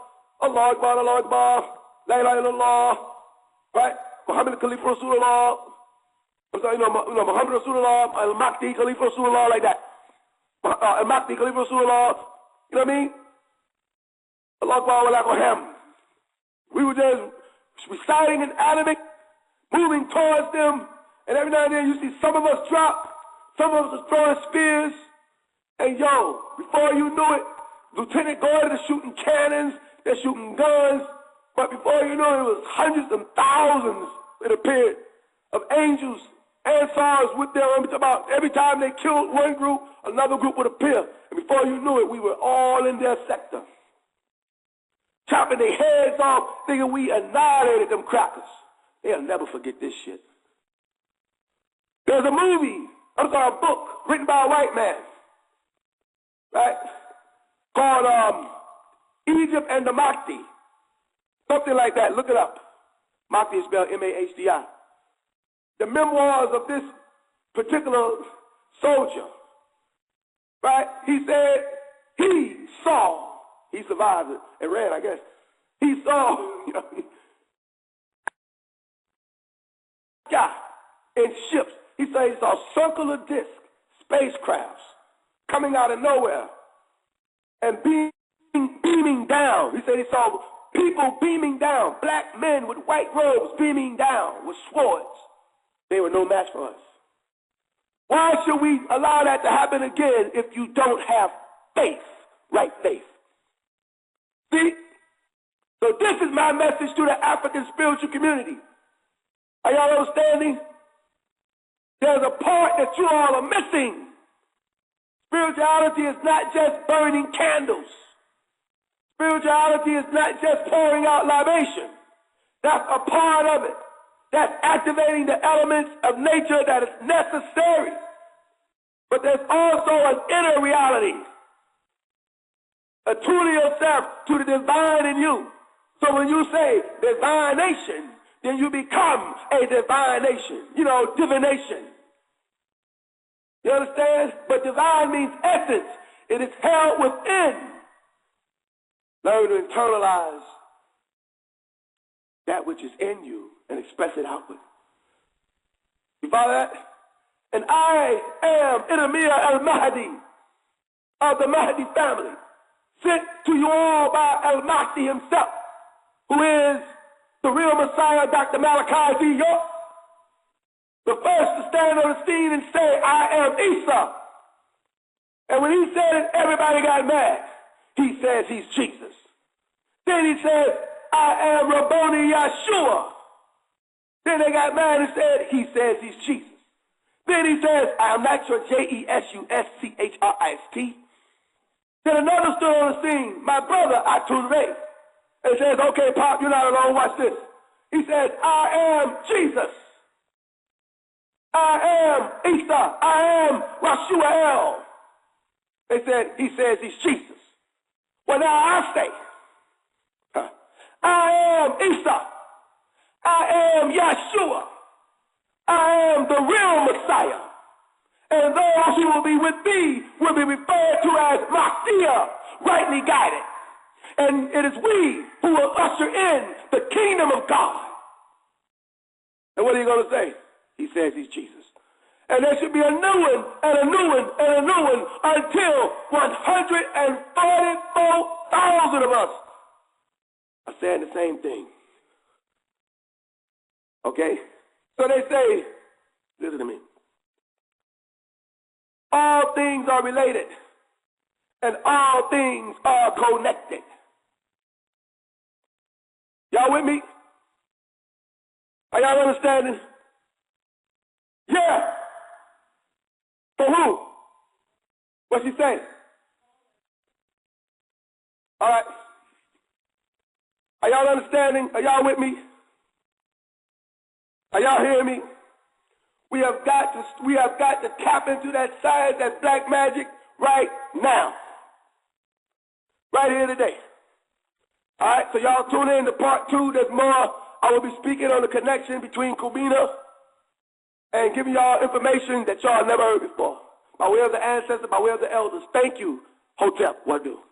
Allah Akbar, Allah Akbar, La ilaha illallah, right? Muhammad Khalifa Rasulullah, I'm sorry, Muhammad Rasulullah, Al-Makti Khalifa Rasulullah, like that. Al-Makti Khalifa Rasulullah, you know what I mean? Allah Akbar, wa Akbar. We were just reciting in Arabic, moving towards them, and every now and then you see some of us drop, some of us are throwing spears, and yo, before you knew it, Lieutenant Gordon is shooting cannons, they're shooting guns, but before you knew it, it was hundreds and thousands, it appeared, of angels, Ansars with their arms. About every time they killed one group, another group would appear, and before you knew it, we were all in their sector. Chopping their heads off, thinking we annihilated them crackers. They'll never forget this shit. There's a movie, I'm sorry, a book written by a white man, right? Called Egypt and the Mahdi. Something like that. Look it up. Mahdi is spelled M-A-H-D-I. The memoirs of this particular soldier, right? He said he saw, he survived it and ran, I guess. He saw, in ships. He said he saw circular disc spacecrafts coming out of nowhere and beaming down. He said he saw people beaming down, black men with white robes beaming down with swords. They were no match for us. Why should we allow that to happen again if you don't have faith, right faith? See? So this is my message to the African spiritual community. Are y'all understanding? There's a part that you all are missing. Spirituality is not just burning candles. Spirituality is not just pouring out libation. That's a part of it. That's activating the elements of nature that is necessary. But there's also an inner reality. Attune yourself to the divine in you. So when you say divination, then you become a divination. You know, divination. You understand? But divine means essence. It is held within. Learn to internalize that which is in you and express it outward. You follow that? And I am Emir al-Mahdi of the Mahdi family, sent to you all by al-Mahdi himself, who is the real Messiah, Dr. Malachi B. York, the first to stand on the scene and say, I am Isa. And when he said it, everybody got mad. He says he's Jesus. Then he said, I am Rabboni Yeshua. Then they got mad and said, he says he's Jesus. Then he says, I am not your Jesuschrist. Then another stood on the scene, my brother, Atul Ray. And says, okay, Pop, you're not alone, watch this. He says, I am Jesus. I am Isa. I am Rashuel. They said, he says he's Jesus. Well, now I say, I am Isa. I am Yeshua. I am the real Messiah. And those who will be with me will be referred to as Messiah, rightly guided. And it is we who will usher in the kingdom of God. And what are you going to say? He says he's Jesus. And there should be a new one, and a new one, and a new one, until 144,000 of us are saying the same thing. Okay? So they say, listen to me. All things are related, and all things are connected. Y'all with me? Are y'all understanding? Yeah. For who? What's she saying? All right. Are y'all understanding? Are y'all with me? Are y'all hearing me? We have got to tap into that science, that black magic right now. Right here today. All right, so y'all tune in to part 2. There's more. I will be speaking on the connection between Kubina and giving y'all information that y'all never heard before. By way of the ancestors, by way of the elders. Thank you, Hotep. What do?